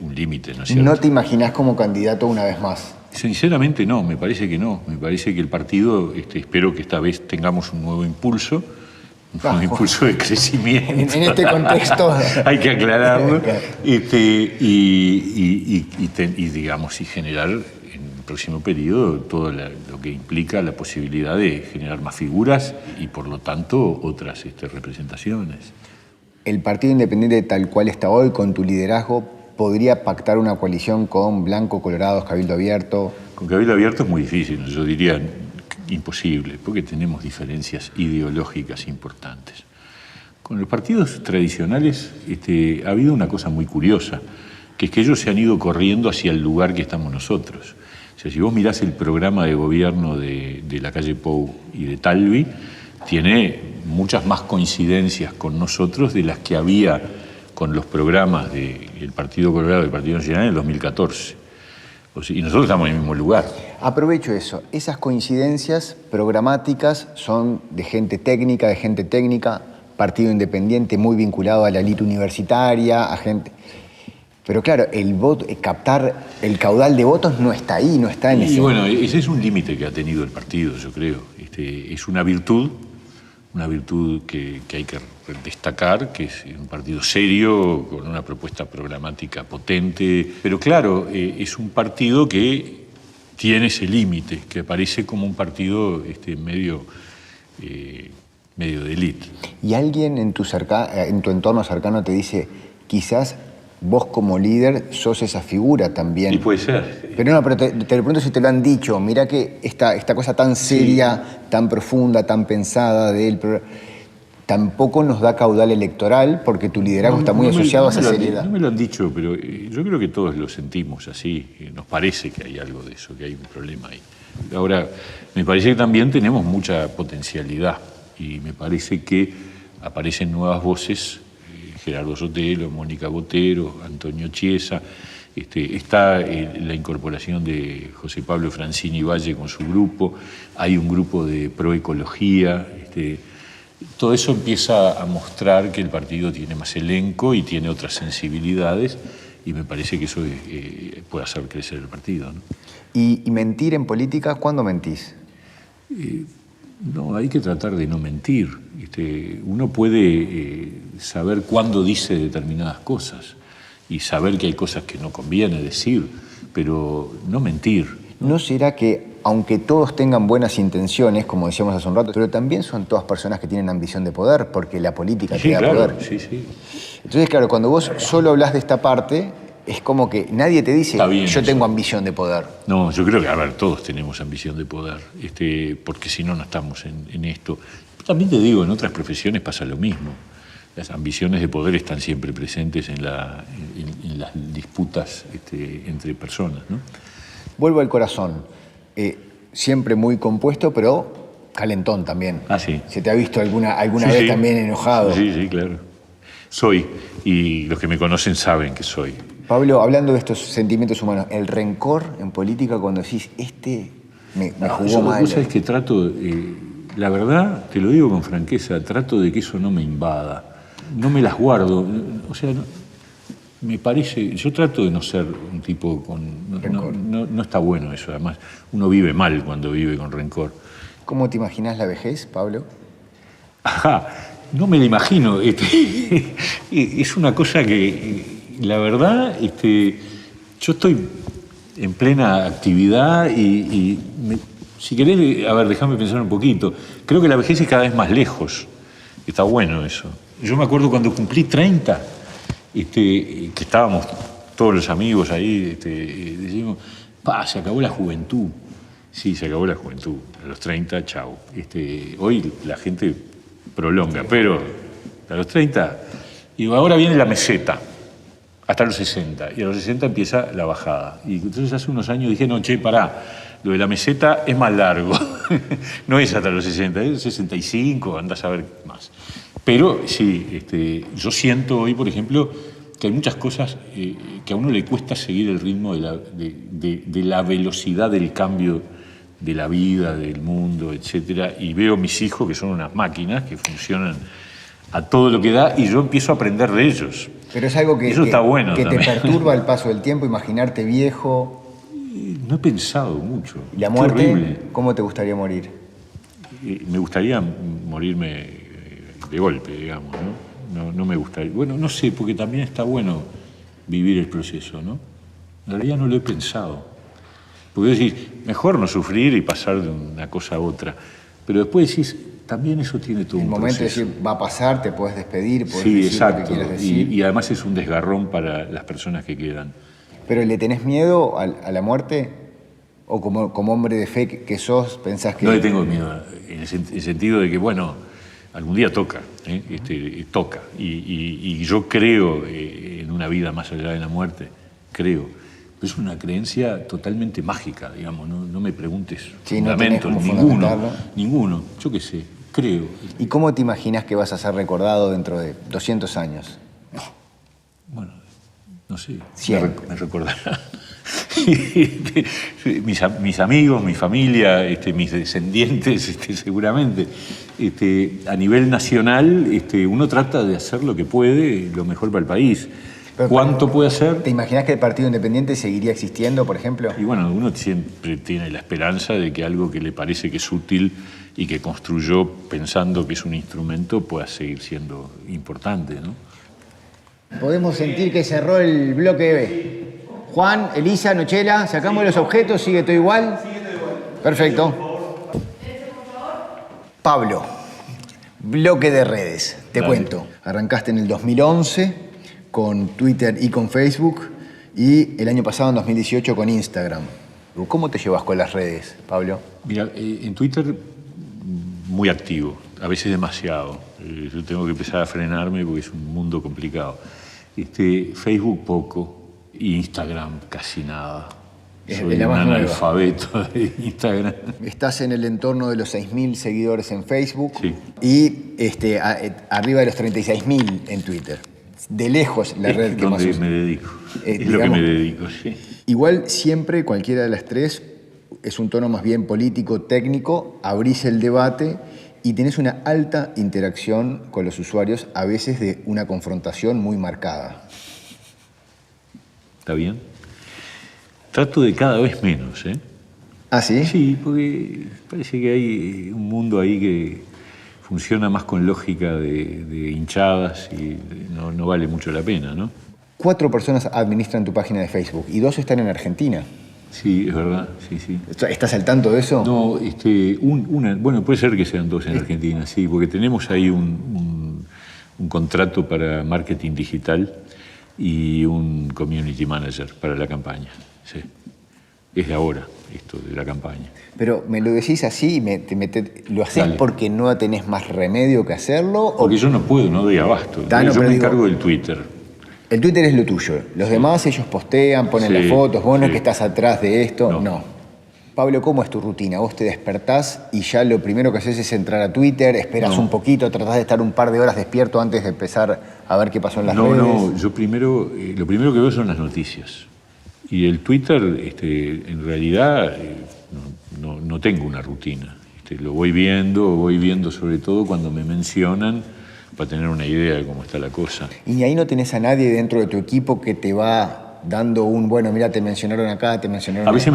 un límite, ¿no es cierto? ¿No te imaginás como candidato una vez más? Sinceramente no, me parece que no. Me parece que el partido, espero que esta vez tengamos un nuevo impulso, impulso de crecimiento. En este contexto. Hay que aclararlo. Digamos, y generar en el próximo periodo todo lo que implica la posibilidad de generar más figuras y, por lo tanto, otras representaciones. ¿El Partido Independiente tal cual está hoy, con tu liderazgo, podría pactar una coalición con Blanco, Colorados, Cabildo Abierto? Con Cabildo Abierto es muy difícil, yo diría imposible, porque tenemos diferencias ideológicas importantes. Con los partidos tradicionales ha habido una cosa muy curiosa, que es que ellos se han ido corriendo hacia el lugar que estamos nosotros. O sea, si vos mirás el programa de gobierno de Lacalle Pou y de Talvi, tiene muchas más coincidencias con nosotros de las que había con los programas del Partido Colorado y del Partido Nacional en el 2014. Y nosotros estamos en el mismo lugar. Aprovecho eso. Esas coincidencias programáticas son de gente técnica, Partido Independiente muy vinculado a la élite universitaria, a gente... Pero claro, captar el caudal de votos no está ahí, no está en ese... Y bueno, ese es un límite que ha tenido el partido, yo creo. Es una virtud que hay que destacar, que es un partido serio, con una propuesta programática potente. Pero claro, es un partido que tiene ese límite, que aparece como un partido medio de élite. ¿Y alguien en tu entorno cercano te dice, quizás vos como líder sos esa figura también? Y puede ser. Pero no, pero te lo pregunto si te lo han dicho. Mirá que esta cosa tan seria, sí, tan profunda, tan pensada de él, tampoco nos da caudal electoral porque tu liderazgo está muy asociado a esa seriedad. No me lo han dicho, pero yo creo que todos lo sentimos así. Nos parece que hay algo de eso, que hay un problema ahí. Ahora, me parece que también tenemos mucha potencialidad y me parece que aparecen nuevas voces. Gerardo Sotelo, Mónica Botero, Antonio Chiesa, está la incorporación de José Pablo Francini Valle con su grupo, hay un grupo de proecología, todo eso empieza a mostrar que el partido tiene más elenco y tiene otras sensibilidades y me parece que eso puede hacer crecer el partido, ¿no? ¿Y mentir en política? ¿Cuándo mentís? No, hay que tratar de no mentir. Uno puede saber cuándo dice determinadas cosas y saber que hay cosas que no conviene decir, pero no mentir. ¿No será que, aunque todos tengan buenas intenciones, como decíamos hace un rato, pero también son todas personas que tienen ambición de poder, porque la política te da poder? Sí, sí. Entonces, claro, cuando vos solo hablas de esta parte, es como que nadie te dice, yo tengo ambición de poder. No, yo creo que, todos tenemos ambición de poder, porque si no, no estamos en esto. También te digo, en otras profesiones pasa lo mismo. Las ambiciones de poder están siempre presentes en las disputas entre personas, ¿no? Vuelvo al corazón. Siempre muy compuesto, pero calentón también. Ah, sí. ¿Se te ha visto alguna vez también enojado? Sí, claro. Soy, y los que me conocen saben que soy. Pablo, hablando de estos sentimientos humanos, el rencor en política cuando decís, me jugó mal. Vos sabés que trato, la verdad, te lo digo con franqueza, trato de que eso no me invada. No me las guardo. O sea, me parece, yo trato de no ser un tipo con... No está bueno eso, además. Uno vive mal cuando vive con rencor. ¿Cómo te imaginas la vejez, Pablo? Ajá, no me la imagino. Es una cosa que... La verdad, yo estoy en plena actividad si querés, déjame pensar un poquito. Creo que la vejez es cada vez más lejos. Está bueno eso. Yo me acuerdo cuando cumplí 30, que estábamos todos los amigos ahí, decimos, se acabó la juventud. Sí, se acabó la juventud. A los 30, chau. Hoy la gente prolonga, pero a los 30, y ahora viene la meseta. Hasta los 60, y a los 60 empieza la bajada. Y entonces hace unos años dije, no, pará, Lo de la meseta es más largo. No es hasta los 60, es 65, andás a ver más. Pero sí, yo siento hoy, por ejemplo, que hay muchas cosas que a uno le cuesta seguir el ritmo de la velocidad del cambio de la vida, del mundo, etcétera. Y veo mis hijos, que son unas máquinas que funcionan a todo lo que da, y yo empiezo a aprender de ellos. Pero es algo Eso está bueno que te también. perturba el paso del tiempo, imaginarte viejo. No he pensado mucho. ¿Y la Qué muerte? horrible. ¿Cómo te gustaría morir? Me gustaría morirme de golpe, digamos, ¿no? No me gustaría. Bueno, no sé, porque también está bueno vivir el proceso, ¿no? En realidad no lo he pensado. Porque decís, mejor no sufrir y pasar de una cosa a otra. Pero después decís, también eso tiene todo El un momento de proceso. decir, va a pasar, te puedes despedir, puedes Sí, decir lo exacto. que quieras decir. Y además es un desgarrón para las personas que quedan. ¿Pero le tenés miedo a la muerte? ¿O como hombre de fe que sos, pensás que...? No le tengo miedo, en el sentido de que, bueno, algún día toca, toca. Y yo creo en una vida más allá de la muerte, creo. Pero es una creencia totalmente mágica, digamos, no me preguntes Sí, no tenés fundamentos, cómo fundamentarlo. ninguno, yo qué sé, creo. ¿Y cómo te imaginas que vas a ser recordado dentro de 200 años? Bueno, no sé, 100. me recordarán. mis amigos, mi familia, mis descendientes, seguramente. A nivel nacional, uno trata de hacer lo que puede, lo mejor para el país. Pero, ¿Cuánto puede hacer? ¿Te imaginas que el Partido Independiente seguiría existiendo, por ejemplo? Y bueno, uno siempre tiene la esperanza de que algo que le parece que es útil y que construyó pensando que es un instrumento pueda seguir siendo importante, ¿no? Podemos sentir que cerró el bloque B. Juan, Elisa, Nochela, sacamos los objetos, ¿sigue todo igual? Sigue todo igual. Perfecto. Pablo, bloque de redes, te Dale. cuento. Arrancaste en el 2011 con Twitter y con Facebook y el año pasado, en 2018, con Instagram. ¿Cómo te llevas con las redes, Pablo? Mira, en Twitter muy activo, a veces demasiado. Yo tengo que empezar a frenarme porque es un mundo complicado. Facebook poco, Instagram casi nada. Es Soy la un más nueva. analfabeto de Instagram. Estás en el entorno de los 6.000 seguidores en Facebook Sí. y arriba de los 36.000 en Twitter. De lejos la red Es que más donde usas. me dedico. Es lo que digamos, me dedico, sí. Igual siempre, cualquiera de las tres, es un tono más bien político, técnico, abrís el debate y tenés una alta interacción con los usuarios, a veces de una confrontación muy marcada. ¿Está bien? Trato de cada vez menos, ¿eh? ¿Ah, sí? Sí, porque parece que hay un mundo ahí que funciona más con lógica de hinchadas y no vale mucho la pena, ¿no? 4 personas administran tu página de Facebook y 2 están en Argentina. Sí, es verdad, sí. ¿Estás al tanto de eso? No, bueno, puede ser que sean 2 en Argentina, sí, porque tenemos ahí un contrato para marketing digital y un community manager para la campaña, sí. Es de ahora, esto de la campaña. Pero me lo decís así y ¿lo haces Dale. porque no tenés más remedio que hacerlo? ¿O Porque yo no puedo, no doy abasto. Ta, no, Yo pero me digo- encargo del Twitter. el Twitter es lo tuyo? Los demás, ellos postean, ponen Sí, las fotos, vos no es sí. que estás atrás de esto, No. Pablo, ¿cómo es tu rutina? Vos te despertás y ya lo primero que haces es entrar a Twitter, esperás No. un poquito, tratás de estar un par de horas despierto antes de empezar a ver qué pasó en las redes. No, yo primero, lo primero que veo son las noticias. Y el Twitter, en realidad, no tengo una rutina. Lo voy viendo sobre todo cuando me mencionan para tener una idea de cómo está la cosa. Y ahí no tenés a nadie dentro de tu equipo que te va dando bueno, mira, te mencionaron acá, te mencionaron A veces acá.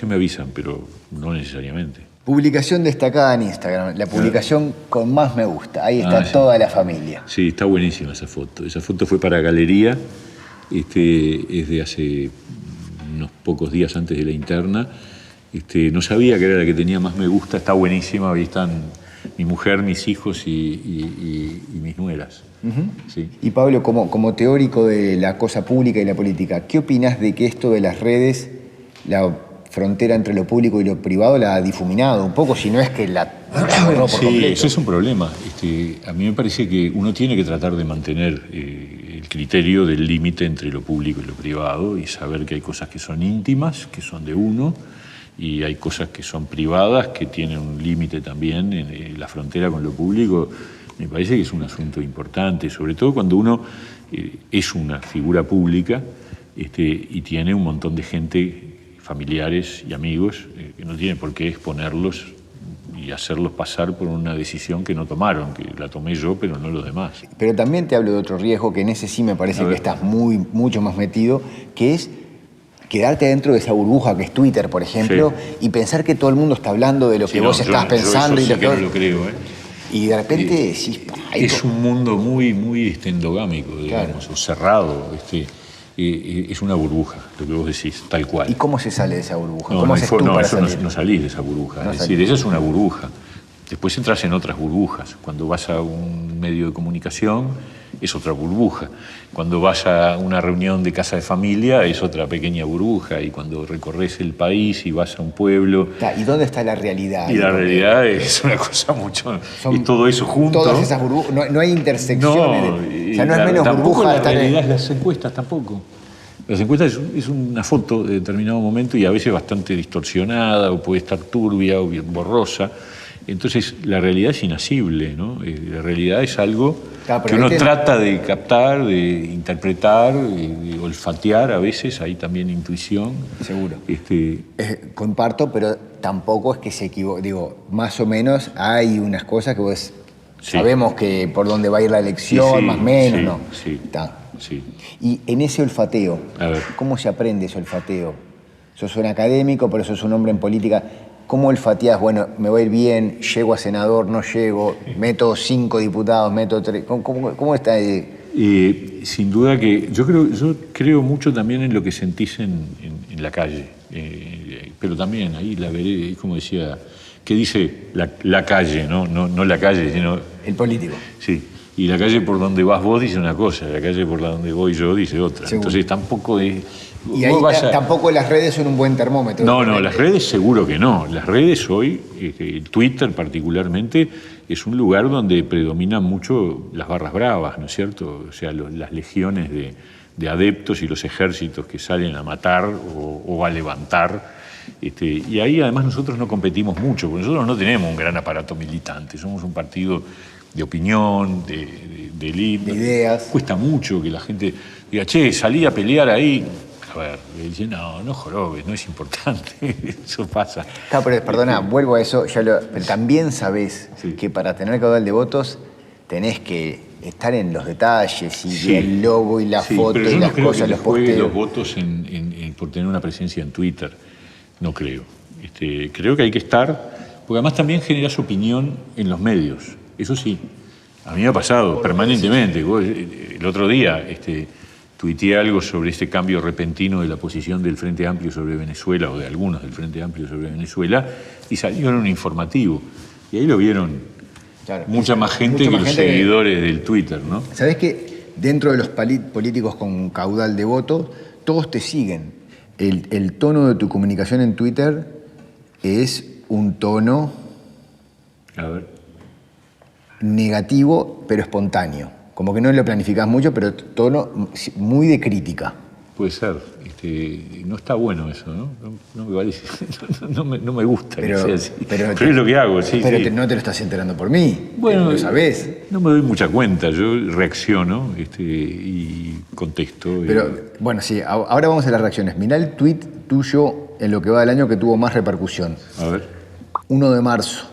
me avisan, pero no necesariamente. Publicación destacada en Instagram, la publicación con más me gusta. Ahí está sí. toda la familia. Sí, está buenísima esa foto. Esa foto fue para Galería, es de hace unos pocos días antes de la interna. No sabía que era la que tenía más me gusta, está buenísima. Ahí están mi mujer, mis hijos y mis nueras. Sí. Y Pablo, como teórico de la cosa pública y la política, ¿qué opinas de que esto de las redes, la frontera entre lo público y lo privado, la ha difuminado un poco, si no es que la borró por Sí, completo? eso es un problema. A mí me parece que uno tiene que tratar de mantener el criterio del límite entre lo público y lo privado y saber que hay cosas que son íntimas, que son de uno, y hay cosas que son privadas, que tienen un límite también en la frontera con lo público. Me parece que es un asunto importante, sobre todo cuando uno es una figura pública y tiene un montón de gente, familiares y amigos, que no tiene por qué exponerlos y hacerlos pasar por una decisión que no tomaron, que la tomé yo, pero no los demás. Pero también te hablo de otro riesgo, que en ese sí me parece que estás mucho más metido, que es quedarte dentro de esa burbuja que es Twitter, por ejemplo, y pensar que todo el mundo está hablando de lo que vos estás pensando. Yo y sí que no lo creo, Y de repente decís... Es un mundo muy endogámico, digamos, o cerrado. Es una burbuja, lo que vos decís, tal cual. ¿Y cómo se sale de esa burbuja? No, ¿Cómo haces tú para salir? No salís de esa burbuja. Es decir, esa es una burbuja. Después entras en otras burbujas. Cuando vas a un medio de comunicación, es otra burbuja. Cuando vas a una reunión de casa de familia, es otra pequeña burbuja. Y cuando recorres el país y vas a un pueblo... ¿Y dónde está la realidad? Y la realidad es una cosa mucho... Y todo eso junto... Todas esas burbujas, no hay intersecciones. No, o sea, no es menos tampoco burbuja. La realidad es las encuestas, tampoco. Las encuestas es una foto de determinado momento y a veces bastante distorsionada o puede estar turbia o bien borrosa. Entonces, la realidad es inasible, ¿no? La realidad es algo que uno trata de captar, de interpretar, de olfatear a veces, hay también intuición. Seguro. Comparto, pero tampoco es que se equivoque. Digo, más o menos hay unas cosas que vos sabemos que por dónde va a ir la elección, más o menos, ¿no? Sí. Sí. Y en ese olfateo, ¿cómo se aprende ese olfateo? Sos un académico, pero sos un hombre en política. ¿Cómo olfateás? Bueno, me va a ir bien, llego a senador, no llego, meto 5 diputados, meto 3. ¿Cómo está ahí? Sin duda que yo creo mucho también en lo que sentís en la calle. Pero también ahí la veré, como decía, ¿qué dice la calle? No la calle, sino... El político. Sí. Y la calle por donde vas vos dice una cosa, la calle por donde voy yo dice otra. Seguro. Entonces tampoco es... Y ahí tampoco las redes son un buen termómetro. No, las redes seguro que no. Las redes hoy, Twitter particularmente, es un lugar donde predominan mucho las barras bravas, ¿no es cierto? O sea, las legiones de adeptos y los ejércitos que salen a matar o a levantar. Y ahí además nosotros no competimos mucho, porque nosotros no tenemos un gran aparato militante, somos un partido de opinión, de ideas. Cuesta mucho que la gente diga, che, salí a pelear ahí. A ver, le dicen, no jorobes, no es importante, eso pasa. Claro, pero perdona, vuelvo a eso, pero también sabés que para tener caudal de votos tenés que estar en los detalles y el logo y la foto y las cosas, los posteos. Los votos por tener una presencia en Twitter, no creo. Creo que hay que estar, porque además también generas opinión en los medios, eso sí. A mí me ha pasado permanentemente. El otro día tuiteé algo sobre este cambio repentino de la posición del Frente Amplio sobre Venezuela, o de algunos del Frente Amplio sobre Venezuela, y salió en un informativo. Y ahí lo vieron mucha más gente que los seguidores del Twitter, ¿no? ¿Sabés que dentro de los políticos con caudal de votos, todos te siguen? El tono de tu comunicación en Twitter es un tono negativo, pero espontáneo. Como que no lo planificás mucho, pero tono muy de crítica. Puede ser. No está bueno eso, ¿no? No me parece. No me gusta que sea así. Pero es lo que hago, sí. Pero no te lo estás enterando por mí. Bueno, lo sabés. No me doy mucha cuenta. Yo reacciono y contesto. Pero, bueno, sí. Ahora vamos a las reacciones. Mirá el tuit tuyo en lo que va del año que tuvo más repercusión. A ver. 1 de marzo.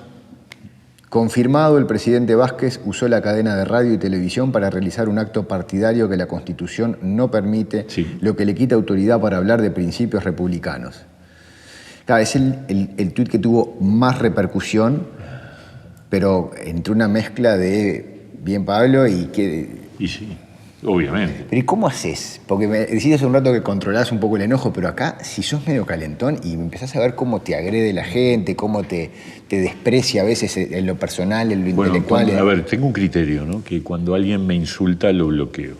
Confirmado, el presidente Vázquez usó la cadena de radio y televisión para realizar un acto partidario que la Constitución no permite, lo que le quita autoridad para hablar de principios republicanos. Claro, es el tuit que tuvo más repercusión, pero entre una mezcla de bien Pablo y que... Y sí, obviamente. Pero ¿y cómo haces? Porque me decís hace un rato que controlás un poco el enojo, pero acá, si sos medio calentón y empezás a ver cómo te agrede la gente, cómo te desprecia a veces en lo personal, en lo intelectual. A ver, tengo un criterio, ¿no? Que cuando alguien me insulta lo bloqueo.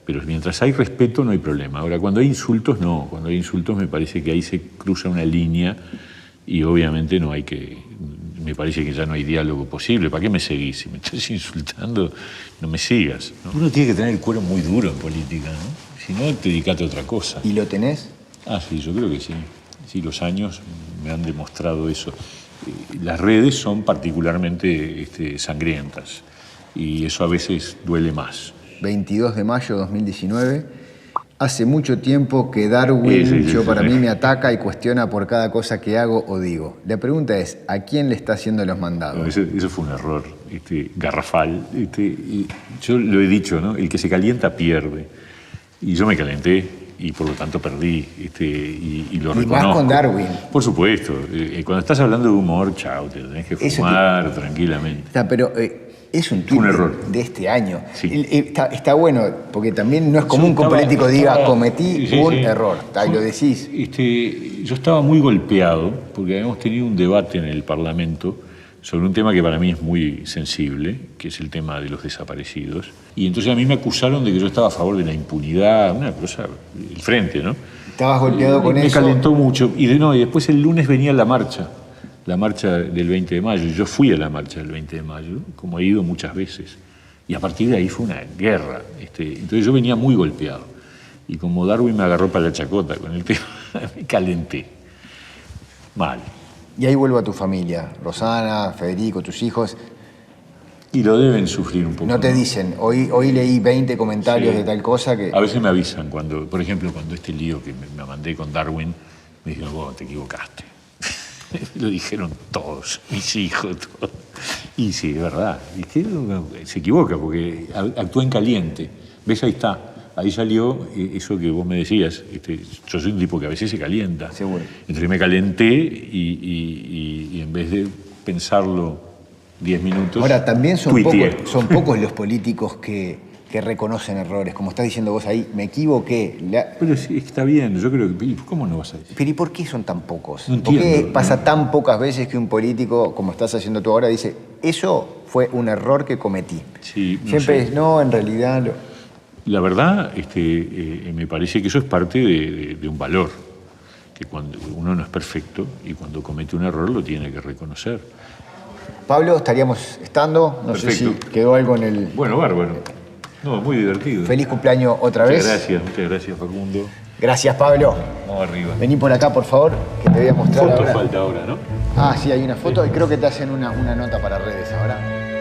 Pero mientras hay respeto no hay problema. Ahora, cuando hay insultos, no. Cuando hay insultos me parece que ahí se cruza una línea y obviamente no hay que... Me parece que ya no hay diálogo posible. ¿Para qué me seguís? Si me estás insultando, no me sigas, ¿no? Uno tiene que tener el cuero muy duro en política, ¿no? Si no, dedicate a otra cosa. ¿Y lo tenés? Sí, yo creo que sí. Sí, los años me han demostrado eso. Las redes son particularmente sangrientas y eso a veces duele más. 22 de mayo de 2019. Hace mucho tiempo que Darwin para mí me ataca y cuestiona por cada cosa que hago o digo. La pregunta es, ¿a quién le está haciendo los mandados? No, eso fue un error garrafal. Y yo lo he dicho, ¿no? El que se calienta pierde. Y yo me calenté y por lo tanto perdí. Y lo reconozco. Y más con Darwin. Por supuesto. Cuando estás hablando de humor, chao, te tenés que fumar tranquilamente. Pero es un tuit error de este año. Sí. Está bueno, porque también no es común que un político diga cometí un error. Y lo decís. Yo estaba muy golpeado porque habíamos tenido un debate en el Parlamento sobre un tema que para mí es muy sensible, que es el tema de los desaparecidos. Y entonces a mí me acusaron de que yo estaba a favor de la impunidad, una cosa, el frente, ¿no? Estabas golpeado con eso. Me calentó mucho. Y después el lunes venía la marcha del 20 de mayo. Yo fui a la marcha del 20 de mayo, como he ido muchas veces. Y a partir de ahí fue una guerra. Entonces yo venía muy golpeado. Y como Darwin me agarró para la chacota con el tema, me calenté. Mal. Y ahí vuelvo a tu familia, Rosana, Federico, tus hijos. Y lo deben sufrir un poco. No te dicen, hoy leí 20 comentarios de tal cosa que... A veces me avisan, por ejemplo, cuando este lío que me mandé con Darwin, me dijeron, vos te equivocaste. Lo dijeron todos, mis hijos, todos. Y sí, es verdad. Es que se equivoca porque actúa en caliente. ¿Ves? Ahí está. Ahí salió eso que vos me decías. Yo soy un tipo que a veces se calienta. Seguro. Entonces me calenté y en vez de pensarlo 10 minutos. Ahora, también son pocos los políticos que reconocen errores. Como estás diciendo vos ahí, me equivoqué. Pero sí, está bien, yo creo que... ¿Cómo no vas a decir? Pero ¿y por qué son tan pocos? No entiendo, ¿Por qué pasa tan pocas veces que un político, como estás haciendo tú ahora, dice, eso fue un error que cometí? Sí, Siempre es, no, en realidad... La verdad, me parece que eso es parte de un valor, que cuando uno no es perfecto y cuando comete un error lo tiene que reconocer. Pablo, estaríamos estando, no Perfecto. sé si quedó algo en el... Bueno, bárbaro. No, muy divertido. Feliz cumpleaños otra vez. Muchas gracias, Facundo. Gracias, Pablo. Vamos arriba. Vení por acá, por favor, que te voy a mostrar Foto ahora. falta ahora, ¿no? Ah, sí, hay una foto y creo que te hacen una nota para redes ahora.